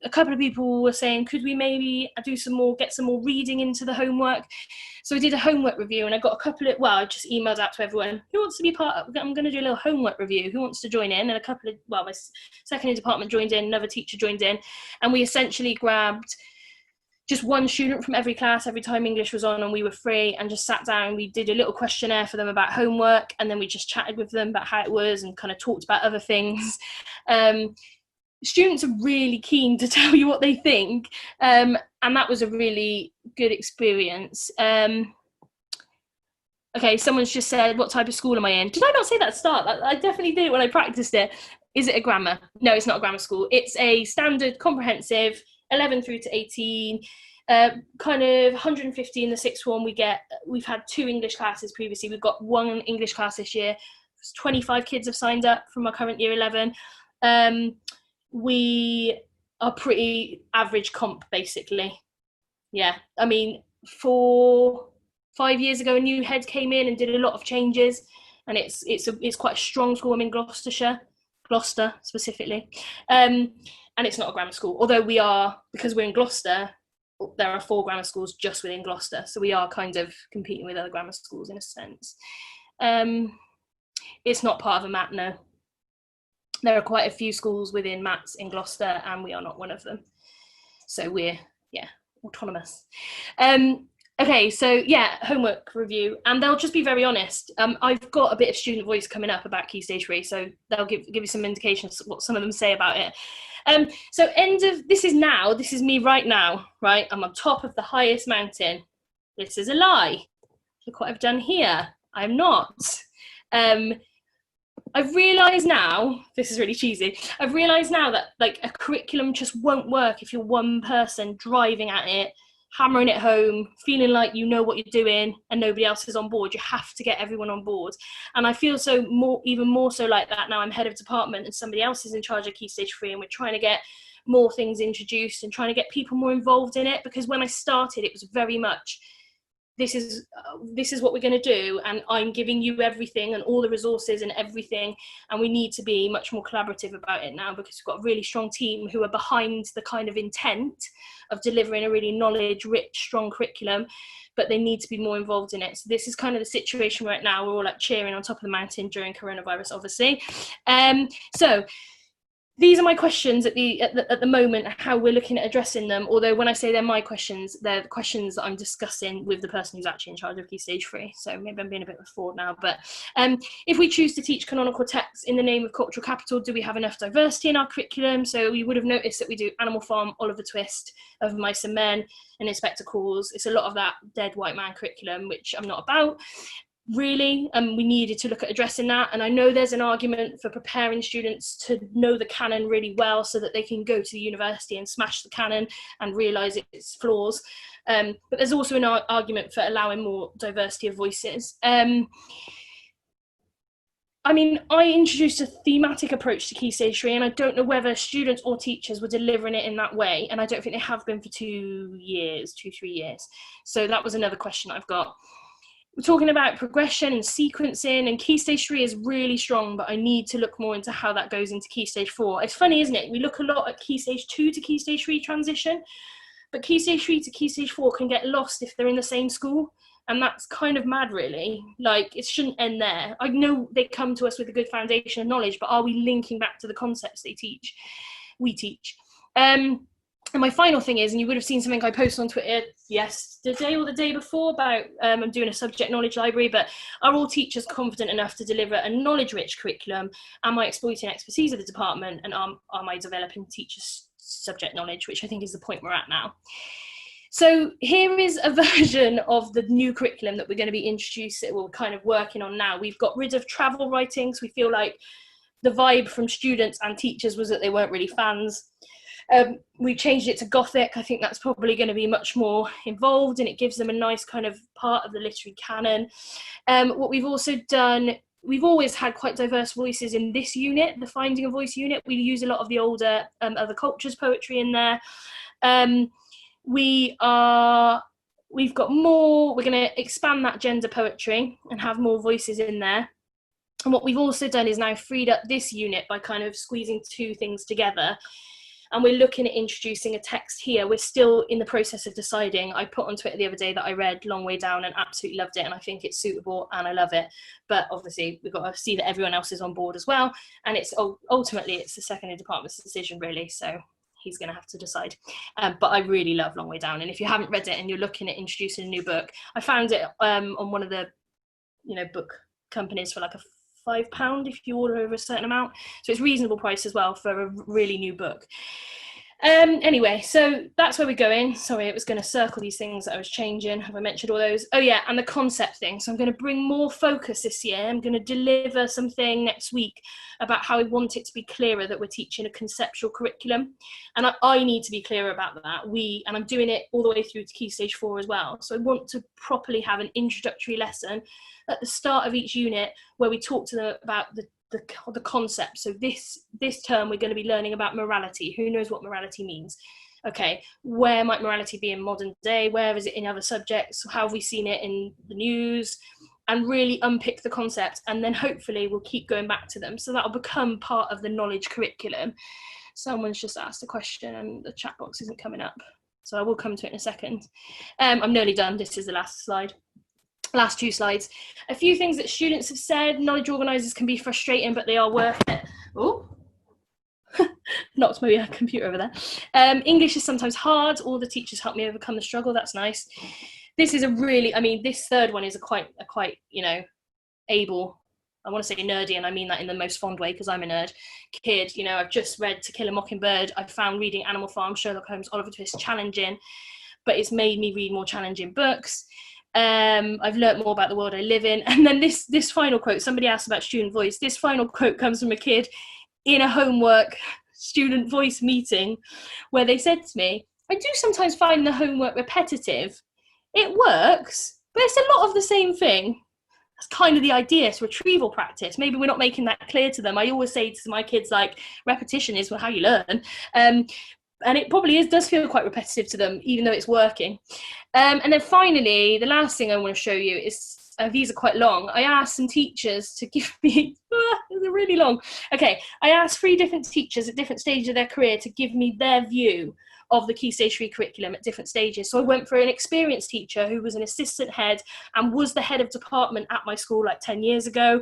a couple of people were saying, could we maybe get some more reading into the homework? So I did a homework review and I got a couple of, I just emailed out to everyone, who wants to be part of, I'm going to do a little homework review, who wants to join in? And a couple of, my second in department joined in, another teacher joined in, and we essentially grabbed just one student from every class every time English was on and we were free, and just sat down. We did a little questionnaire for them about homework, and then we just chatted with them about how it was and kind of talked about other things. Students are really keen to tell you what they think, and that was a really good experience. Okay, someone's just said, what type of school am I in? Did I not say that at the start? I definitely did when I practiced it. Is it a grammar? No, it's not a grammar school. It's a standard comprehensive 11 through to 18, kind of 150 in the sixth form. We've had 2 English classes previously. We've got 1 English class this year. 25 kids have signed up from our current year 11. We are pretty average comp, basically. Yeah, I mean, 5 years ago, a new head came in and did a lot of changes, and it's quite a strong school. I'm in Gloucester specifically, and it's not a grammar school. Although because we're in Gloucester, there are 4 grammar schools just within Gloucester, so we are kind of competing with other grammar schools in a sense. It's not part of a MAT, no. There are quite a few schools within MATs in Gloucester, and we are not one of them. So we're, autonomous. Okay, so homework review, and they'll just be very honest. I've got a bit of student voice coming up about Key Stage 3, so they'll give you some indications of what some of them say about it. So this is me right now, right? I'm on top of the highest mountain. This is a lie. Look what I've done here. I'm not. I've realised now, this is really cheesy, I've realised now that like a curriculum just won't work if you're one person driving at it, hammering it home, feeling like you know what you're doing and nobody else is on board. You have to get everyone on board. And I feel even more so like that now. I'm head of department and somebody else is in charge of Key Stage 3, and we're trying to get more things introduced and trying to get people more involved in it, because when I started it was very much this is what we're going to do, and I'm giving you everything and all the resources and everything, and we need to be much more collaborative about it now, because we've got a really strong team who are behind the kind of intent of delivering a really knowledge rich, strong curriculum, but they need to be more involved in it. So this is kind of the situation right now. We're all like cheering on top of the mountain during coronavirus, obviously. So these are my questions at the moment, how we're looking at addressing them. Although when I say they're my questions, they're the questions that I'm discussing with the person who's actually in charge of Key Stage 3. So maybe I'm being a bit of a fraud now. But if we choose to teach canonical texts in the name of cultural capital, do we have enough diversity in our curriculum? So you would have noticed that we do Animal Farm, Oliver Twist, Of Mice and Men, and Inspector Calls. It's a lot of that dead white man curriculum, which I'm not about. Really, we needed to look at addressing that. And I know there's an argument for preparing students to know the canon really well so that they can go to the university and smash the canon and realise its flaws. But there's also an argument for allowing more diversity of voices. I mean, I introduced a thematic approach to Key Stage 3, and I don't know whether students or teachers were delivering it in that way. And I don't think they have been for 3 years. So that was another question I've got. We're talking about progression and sequencing, and Key Stage 3 is really strong, but I need to look more into how that goes into Key Stage 4. It's funny, isn't it? We look a lot at Key Stage 2 to Key Stage 3 transition, but Key Stage 3 to Key Stage 4 can get lost if they're in the same school, and that's kind of mad, really. Like, it shouldn't end there. I know they come to us with a good foundation of knowledge, but are we linking back to the concepts we teach? And my final thing is, and you would have seen something I posted on Twitter yesterday or the day before about I'm doing a subject knowledge library, but are all teachers confident enough to deliver a knowledge-rich curriculum? Am I exploiting expertise of the department? And am I developing teachers' subject knowledge, which I think is the point we're at now. So here is a version of the new curriculum that we're going to be introducing, we're kind of working on now. We've got rid of travel writing, so we feel like the vibe from students and teachers was that they weren't really fans. We changed it to Gothic. I think that's probably going to be much more involved, and it gives them a nice kind of part of the literary canon. What we've also done, we've always had quite diverse voices in this unit, the Finding a Voice unit. We use a lot of the older other cultures poetry in there. We've got more, we're going to expand that gender poetry and have more voices in there. And what we've also done is now freed up this unit by kind of squeezing two things together. And we're looking at introducing a text here. We're still in the process of deciding. I put on Twitter the other day that I read Long Way Down and absolutely loved it, and I think it's suitable and I love it. But obviously we've got to see that everyone else is on board as well. And it's ultimately it's the second department's decision, really. So he's going to have to decide. But I really love Long Way Down. And if you haven't read it and you're looking at introducing a new book, I found it on one of the book companies for like a £5 if you order over a certain amount, so it's reasonable price as well for a really new book. Anyway, so that's where we're going. Sorry, it was going to circle these things that I was changing. Have I mentioned all those? Oh yeah, and the concept thing. So I'm going to bring more focus this year. I'm going to deliver something next week about how I want it to be clearer that we're teaching a conceptual curriculum, and I need to be clearer about that. And I'm doing it all the way through to Key Stage 4 as well. So I want to properly have an introductory lesson at the start of each unit where we talk to them about the concept. So this term we're going to be learning about morality. Who knows what morality means? Okay, where might morality be in modern day? Where is it in other subjects? How have we seen it in the news? And really unpick the concept, and then hopefully we'll keep going back to them. So that'll become part of the knowledge curriculum. Someone's just asked a question and the chat box isn't coming up, so I will come to it in a second. I'm nearly done. This is the last slide. Last two slides. A few things that students have said. Knowledge organisers can be frustrating, but they are worth it. Oh, knocked my computer over there. English is sometimes hard. All the teachers help me overcome the struggle. That's nice. This is a really, this third one is a quite able, I want to say nerdy, and I mean that in the most fond way because I'm a nerd kid. I've just read To Kill a Mockingbird. I found reading Animal Farm, Sherlock Holmes, Oliver Twist challenging, but it's made me read more challenging books. I've learnt more about the world I live in. And then this final quote, somebody asked about student voice. This final quote comes from a kid in a homework student voice meeting where they said to me, I do sometimes find the homework repetitive. It works, but it's a lot of the same thing. That's kind of the idea. It's retrieval practice. Maybe we're not making that clear to them. I always say to my kids, like, repetition is how you learn. And it probably does feel quite repetitive to them, even though it's working. And then finally, the last thing I want to show you is, these are quite long. I asked some teachers to give me, they're really long. Okay, I asked 3 different teachers at different stages of their career to give me their view of the Key Stage 3 curriculum at different stages. So I went for an experienced teacher who was an assistant head and was the head of department at my school like 10 years ago,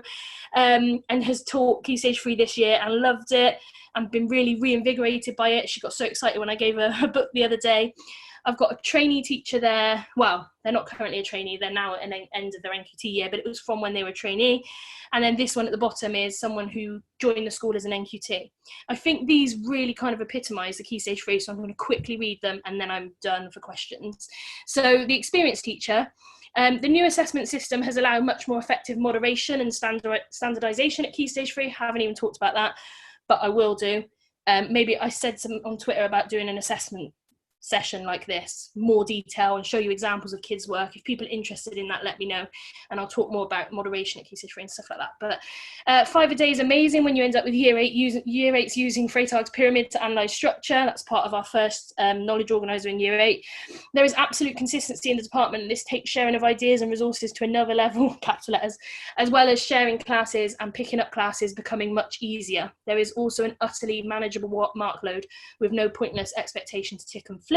and has taught Key Stage 3 this year and loved it and been really reinvigorated by it. She got so excited when I gave her a book the other day. I've got a trainee teacher there. Well, they're not currently a trainee. They're now at an end of their NQT year, but it was from when they were a trainee. And then this one at the bottom is someone who joined the school as an NQT. I think these really kind of epitomise the Key Stage 3, so I'm going to quickly read them and then I'm done for questions. So the experienced teacher, the new assessment system has allowed much more effective moderation and standardisation at Key Stage 3. I haven't even talked about that, but I will do. Maybe I said some on Twitter about doing an assessment session like this, more detail, and show you examples of kids' work. If people are interested in that, let me know, and I'll talk more about moderation at Key Stage 3 and stuff like that. But 5 a day is amazing when you end up with year 8s using Freytag's pyramid to analyse structure. That's part of our first knowledge organiser in year 8. There is absolute consistency in the department, and this takes sharing of ideas and resources to another level, capital letters, as well as sharing classes and picking up classes becoming much easier. There is also an utterly manageable mark load with no pointless expectation to tick and flick.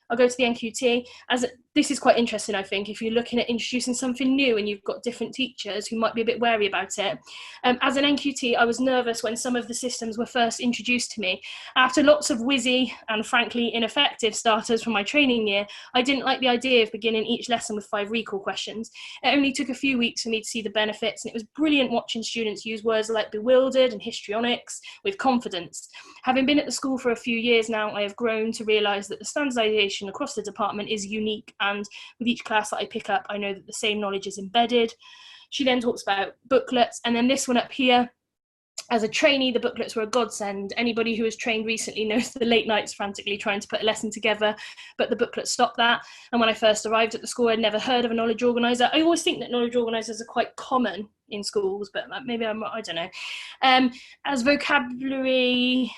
I'll go to the NQT. As this is quite interesting, I think, if you're looking at introducing something new and you've got different teachers who might be a bit wary about it. As an NQT, I was nervous when some of the systems were first introduced to me. After lots of whizzy and frankly ineffective starters from my training year, I didn't like the idea of beginning each lesson with 5 recall questions. It only took a few weeks for me to see the benefits, and it was brilliant watching students use words like bewildered and histrionics with confidence. Having been at the school for a few years now, I have grown to realise that the standardisation across the department is unique, and with each class that I pick up, I know that the same knowledge is embedded. She then talks about booklets, and then this one up here, as a trainee, the booklets were a godsend. Anybody who has trained recently knows the late nights frantically trying to put a lesson together, but the booklet stopped that. And when I first arrived at the school, I'd never heard of a knowledge organiser. I always think that knowledge organisers are quite common in schools, but maybe I don't know. As vocabulary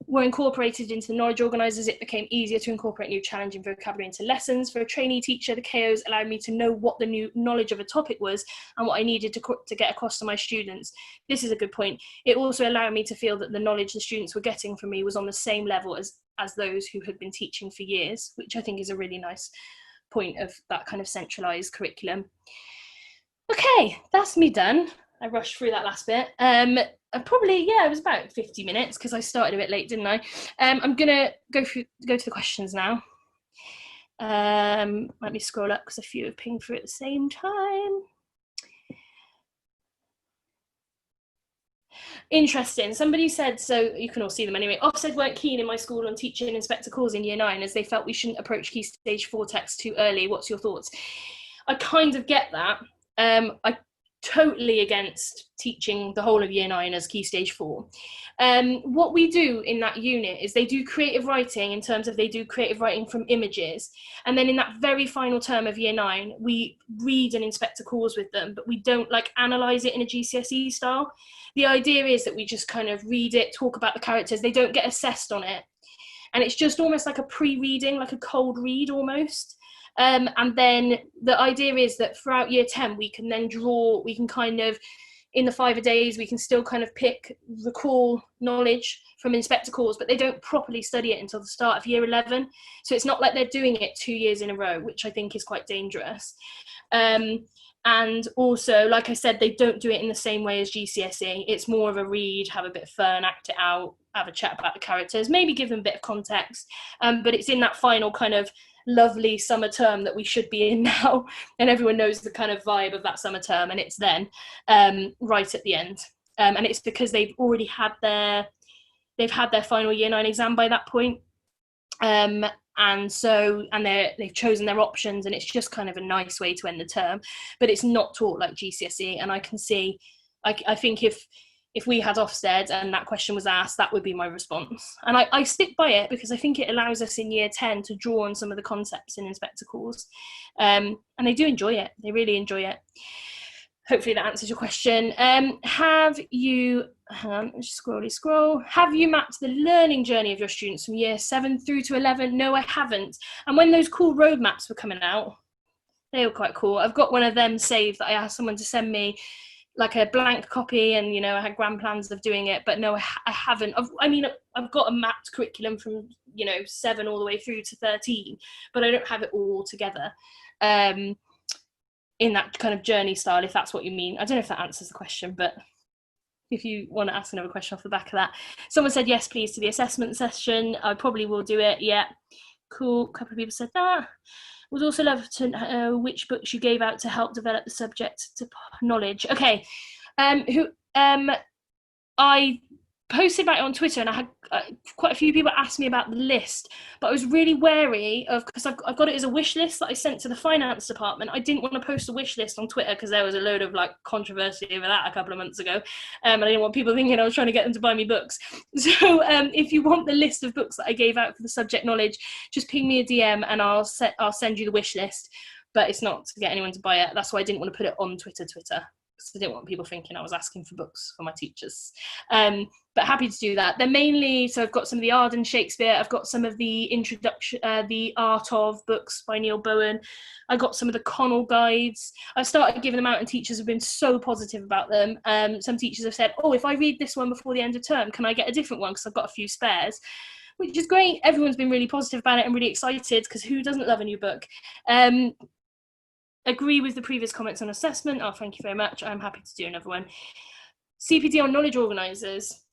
were incorporated into the knowledge organisers, it became easier to incorporate new challenging vocabulary into lessons. For a trainee teacher, the KOs allowed me to know what the new knowledge of a topic was and what I needed to get across to my students. This is a good point. It also allowed me to feel that the knowledge the students were getting from me was on the same level as those who had been teaching for years, which I think is a really nice point of that kind of centralised curriculum. Okay, that's me done. I rushed through that last bit. It was about 50 minutes because I started a bit late, didn't I? I'm gonna go to the questions now. Let me scroll up because a few have pinged through at the same time. Interesting. Somebody said, so you can all see them anyway, Ofsted weren't keen in my school on teaching inspector calls in year 9 as they felt we shouldn't approach Key Stage 4 text too early. What's your thoughts? I kind of get that. I totally against teaching the whole of year 9 as Key Stage 4. What we do in that unit is they do creative writing in terms of they do creative writing from images, and then in that very final term of year 9 we read and inspect the cause with them, but we don't like analyse it in a GCSE style. The idea is that we just kind of read it, talk about the characters, they don't get assessed on it, and it's just almost like a pre-reading, like a cold read almost. And then the idea is that throughout year 10, we can then draw, we can kind of, in the 5 a days, we can still kind of recall knowledge from inspector calls, but they don't properly study it until the start of year 11. So it's not like they're doing it 2 years in a row, which I think is quite dangerous. And also, like I said, they don't do it in the same way as GCSE. It's more of a read, have a bit of fun, act it out, have a chat about the characters, maybe give them a bit of context. But it's in that final kind of lovely summer term that we should be in now, and everyone knows the kind of vibe of that summer term, and it's then right at the end, and it's because they've already had their final year 9 exam by that point, and they've chosen their options, and it's just kind of a nice way to end the term, but it's not taught like GCSE. And I can see, I think if if we had Ofsted and that question was asked, that would be my response. And I stick by it because I think it allows us in year 10 to draw on some of the concepts in inspector calls. And they do enjoy it. They really enjoy it. Hopefully that answers your question. Have you, hang on, just scroll. Have you mapped the learning journey of your students from year 7 through to 11? No, I haven't. And when those cool roadmaps were coming out, they were quite cool. I've got one of them saved that I asked someone to send me, like a blank copy, and you know, I had grand plans of doing it, but no, I haven't. I've got a mapped curriculum from, you know, 7 all the way through to 13, but I don't have it all together in that kind of journey style, if that's what you mean. I don't know if that answers the question, but if you want to ask another question off the back of that. Someone said yes please to the assessment session. I probably will do it. Yeah, cool. A couple of people said that. Would also love to know which books you gave out to help develop the subject to knowledge. Okay, I posted about it on Twitter, and I had quite a few people ask me about the list, but I was really wary of, because I've got it as a wish list that I sent to the finance department. I didn't want to post a wish list on Twitter because there was a load of like controversy over that a couple of months ago, and I didn't want people thinking I was trying to get them to buy me books. So if you want the list of books that I gave out for the subject knowledge, just ping me a DM and I'll send you the wish list. But it's not to get anyone to buy it. That's why I didn't want to put it on Twitter. Because I didn't want people thinking I was asking for books for my teachers. But happy to do that. They're mainly, so I've got some of the Arden Shakespeare, I've got some of the introduction, the Art of books by Neil Bowen. I got some of the Connell guides. I've started giving them out and teachers have been so positive about them. Some teachers have said, oh, if I read this one before the end of term, can I get a different one? Because I've got a few spares, which is great. Everyone's been really positive about it and really excited, because who doesn't love a new book? Agree with the previous comments on assessment. Oh, thank you very much. I'm happy to do another one. CPD on knowledge organisers.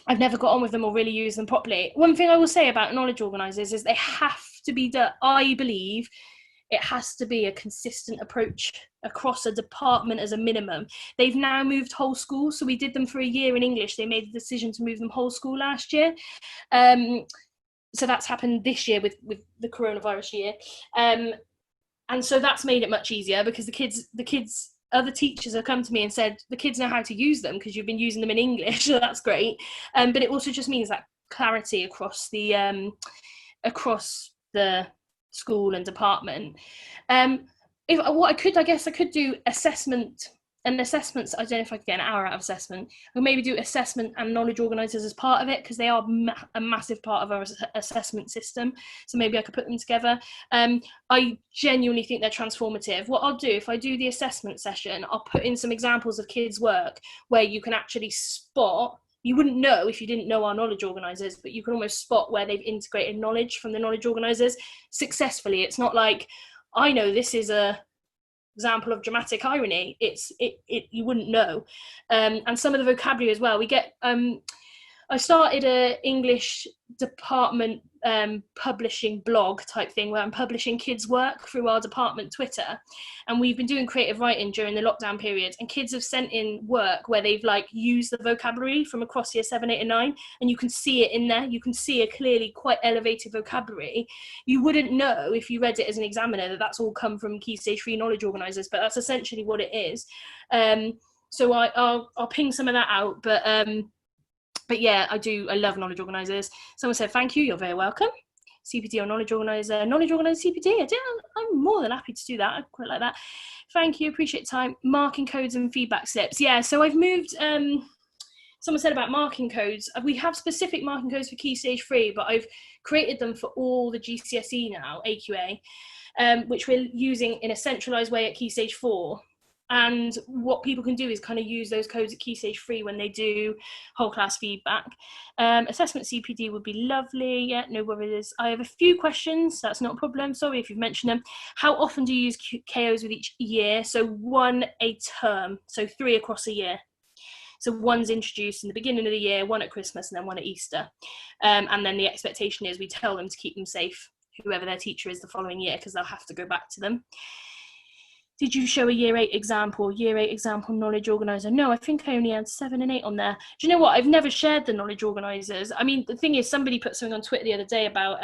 I've never got on with them or really used them properly. One thing I will say about knowledge organisers is they have to be done. I believe it has to be a consistent approach across a department as a minimum. They've now moved whole school. So we did them for a year in English. They made the decision to move them whole school last year. So that's happened this year with the coronavirus year. And so that's made it much easier, because the kids, other teachers have come to me and said, the kids know how to use them because you've been using them in English, so that's great. But it also just means that clarity across the school and department. I could do assessment. And assessments, I don't know if I could get an hour out of assessment. We'll maybe do assessment and knowledge organisers as part of it, because they are a massive part of our assessment system. So maybe I could put them together. I genuinely think they're transformative. What I'll do, if I do the assessment session, I'll put in some examples of kids' work where you can actually spot, you wouldn't know if you didn't know our knowledge organisers, but you can almost spot where they've integrated knowledge from the knowledge organisers successfully. It's not like, I know this is a example of dramatic irony. You wouldn't know. And some of the vocabulary as well. We get I started a English department publishing blog type thing where I'm publishing kids' work through our department Twitter, and we've been doing creative writing during the lockdown period, and kids have sent in work where they've like used the vocabulary from across year 7, 8 and 9, and you can see it in there. You can see a clearly quite elevated vocabulary. You wouldn't know if you read it as an examiner that that's all come from Key Stage 3 knowledge organisers, but that's essentially what it is. So I'll ping some of that out, but yeah, I love knowledge organisers. Someone said, thank you, you're very welcome. CPD or knowledge organiser CPD. I'm more than happy to do that. I quite like that. Thank you, appreciate time. Marking codes and feedback slips. Yeah, so I've moved, someone said about marking codes. We have specific marking codes for Key Stage 3, but I've created them for all the GCSE now, AQA, which we're using in a centralised way at Key Stage 4. And what people can do is kind of use those codes at Key Stage 3 when they do whole class feedback. Assessment CPD would be lovely. Yeah, no worries. I have a few questions. That's not a problem. Sorry if you've mentioned them. How often do you use KOs with each year? So 1 a term, so 3 across a year. So 1's introduced in the beginning of the year, 1 at Christmas, and then 1 at Easter. And then the expectation is we tell them to keep them safe, whoever their teacher is the following year, because they'll have to go back to them. Did you show a year 8 example knowledge organiser? No, I think I only had 7 and 8 on there. Do you know what? I've never shared the knowledge organisers. I mean, the thing is, somebody put something on Twitter the other day about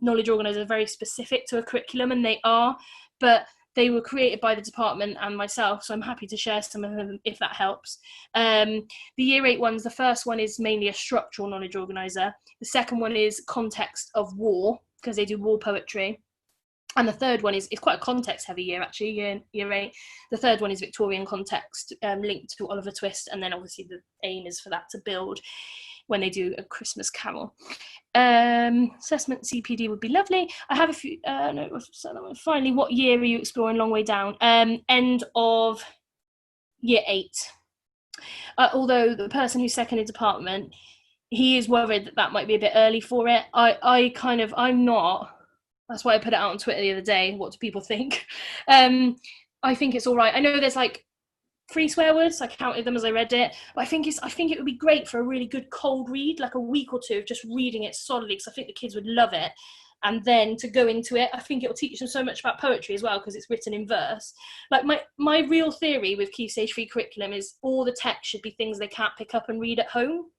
knowledge organisers are very specific to a curriculum, and they are, but They were created by the department and myself, so I'm happy to share some of them if that helps. The Year 8 ones, the first one is mainly a structural knowledge organiser. The second one is context of war, because they do war poetry. And the third one is quite a context-heavy year, actually, year 8. The third one is Victorian context, linked to Oliver Twist, and then obviously the aim is for that to build when they do A Christmas Carol. Assessment CPD would be lovely. I have a few, finally, what year are you exploring Long Way Down? End of Year 8. Although the person who's second in department, he is worried that might be a bit early for it. I'm not. That's why I put it out on Twitter the other day. What do people think? I think it's all right. I know there's like 3 swear words. I counted them as I read it. But I think it would be great for a really good cold read, like a week or two of just reading it solidly, because I think the kids would love it. And then to go into it, I think it will teach them so much about poetry as well, because it's written in verse. Like my real theory with Key Stage 3 curriculum is all the text should be things they can't pick up and read at home.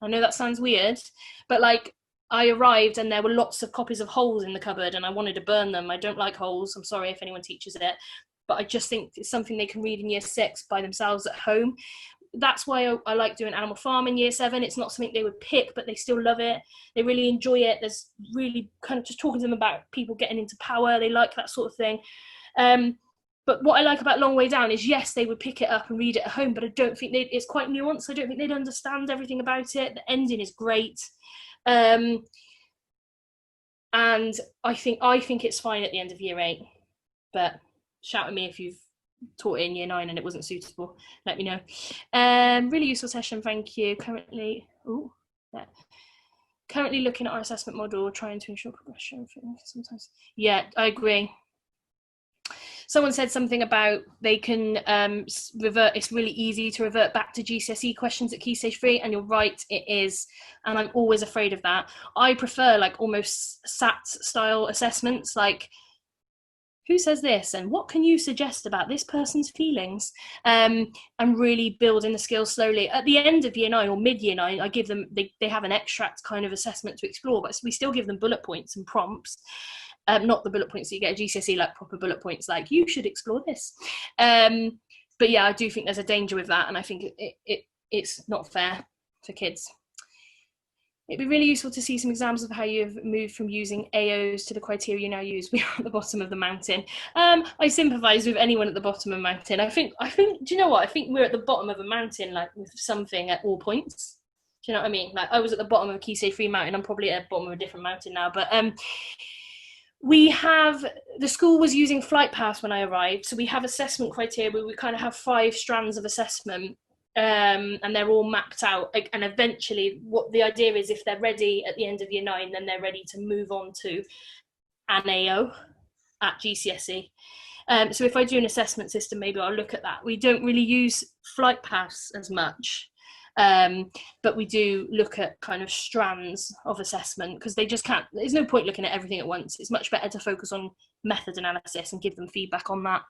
I know that sounds weird, but like, I arrived and there were lots of copies of Holes in the cupboard and I wanted to burn them. I don't like Holes. I'm sorry if anyone teaches it, but I just think it's something they can read in Year 6 by themselves at home. That's why I like doing Animal Farm in Year 7. It's not something they would pick, but they still love it. They really enjoy it. There's really kind of just talking to them about people getting into power. They like that sort of thing. But what I like about Long Way Down is, yes, they would pick it up and read it at home, but I don't think it's quite nuanced. I don't think they'd understand everything about it. The ending is great. And I think it's fine at the end of Year 8, but shout at me if you've taught it in Year 9 and it wasn't suitable. Let me know. Really useful session, thank you. Currently looking at our assessment model, trying to ensure progression. Sometimes, yeah, I agree. Someone said something about they can revert. It's really easy to revert back to GCSE questions at Key Stage 3, and you're right, it is. And I'm always afraid of that. I prefer like almost SAT style assessments, like who says this and what can you suggest about this person's feelings, and really building the skills slowly. At the end of Year 9 or mid Year 9, I give them, they have an extract kind of assessment to explore, but we still give them bullet points and prompts. Not the bullet points that you get at GCSE, like proper bullet points, like you should explore this. But yeah, I do think there's a danger with that, and I think it's not fair for kids. It'd be really useful to see some examples of how you've moved from using AOs to the criteria you now use. We are at the bottom of the mountain. I sympathise with anyone at the bottom of a mountain. I think. Do you know what? I think we're at the bottom of a mountain, like with something at all points. Do you know what I mean? Like I was at the bottom of a Key Stage 3 mountain. I'm probably at the bottom of a different mountain now, but the school was using Flight Paths when I arrived, so we have assessment criteria where we kind of have 5 strands of assessment, and they're all mapped out, and eventually what the idea is, if they're ready at the end of Year 9, then they're ready to move on to an AO at GCSE. So if I do an assessment system, maybe I'll look at that. We don't really use Flight Paths as much, but we do look at kind of strands of assessment, because they just can't, there's no point looking at everything at once. It's much better to focus on method analysis and give them feedback on that.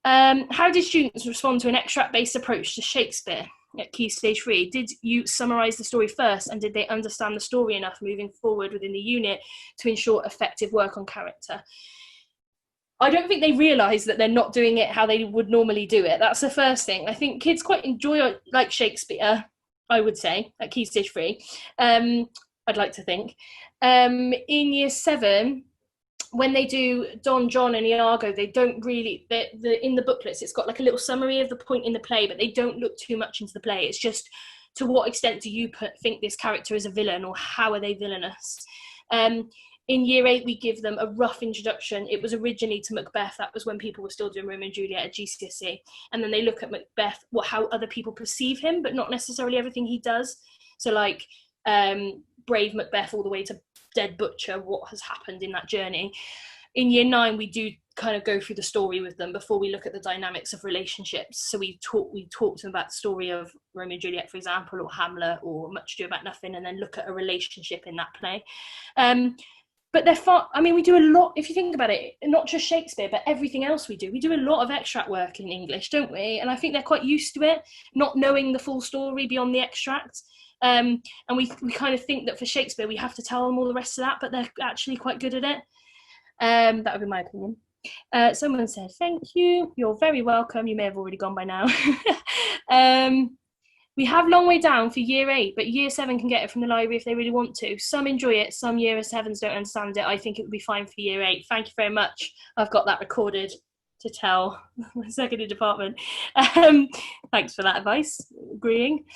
How did students respond to an extract-based approach to Shakespeare at Key Stage 3? Did you summarise the story first, and did they understand the story enough moving forward within the unit to ensure effective work on character? I don't think they realise that they're not doing it how they would normally do it. That's the first thing. I think kids quite enjoy like Shakespeare, I would say, at Key Stage 3. I'd like to think. In Year 7, when they do Don John and Iago, they don't really, in the booklets, it's got like a little summary of the point in the play, but they don't look too much into the play. It's just, to what extent do you think this character is a villain, or how are they villainous? In Year 8, we give them a rough introduction. It was originally to Macbeth. That was when people were still doing Romeo and Juliet at GCSE. And then they look at Macbeth, how other people perceive him, but not necessarily everything he does. So like brave Macbeth all the way to dead butcher, what has happened in that journey. In Year 9, we do kind of go through the story with them before we look at the dynamics of relationships. So we talk to them about the story of Romeo and Juliet, for example, or Hamlet, or Much Ado About Nothing, and then look at a relationship in that play. But they're far, I mean, we do a lot, if you think about it, not just Shakespeare, but everything else we do. We do a lot of extract work in English, don't we? And I think they're quite used to it, not knowing the full story beyond the extract. And we kind of think that for Shakespeare, we have to tell them all the rest of that, but they're actually quite good at it. That would be my opinion. Someone said, thank you. You're very welcome. You may have already gone by now. We have long way down for year 8, but year 7 can get it from the library if they really want to. Some enjoy it, some year 7s don't understand it. I think it would be fine for year 8. Thank you very much. I've got that recorded to tell my secondary department. Thanks for that advice, agreeing.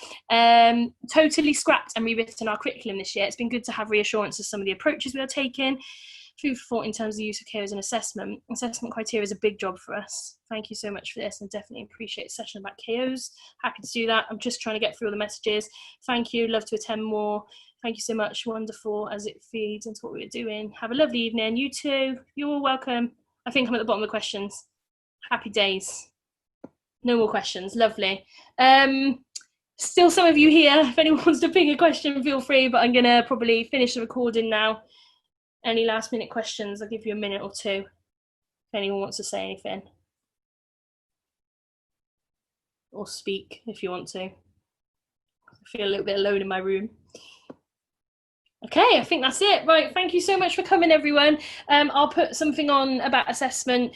Totally scrapped and rewritten our curriculum this year. It's been good to have reassurance of some of the approaches we are taking. Food for thought in terms of the use of KOs and assessment. Assessment criteria is a big job for us. Thank you so much for this, and definitely appreciate a session about KOs. Happy to do that. I'm just trying to get through all the messages. Thank you. Love to attend more. Thank you so much. Wonderful as it feeds into what we're doing. Have a lovely evening. You too. You're all welcome. I think I'm at the bottom of the questions. Happy days. No more questions. Lovely. Still some of you here. If anyone wants to ping a question, feel free, but I'm going to probably finish the recording now. Any last minute questions? I'll give you a minute or two if anyone wants to say anything. Or speak if you want to. I feel a little bit alone in my room. Okay, I think that's it. Right, thank you so much for coming, everyone. I'll put something on about assessment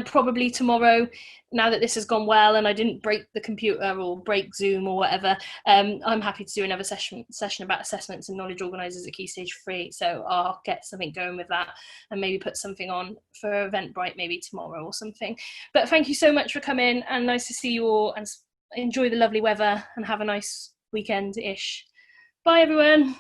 probably tomorrow, now that this has gone well and I didn't break the computer or break Zoom or whatever. I'm happy to do another session about assessments and knowledge organisers at Key Stage 3, so I'll get something going with that and maybe put something on for Eventbrite maybe tomorrow or something. But thank you so much for coming, and nice to see you all, and enjoy the lovely weather and have a nice weekend-ish. Bye, everyone.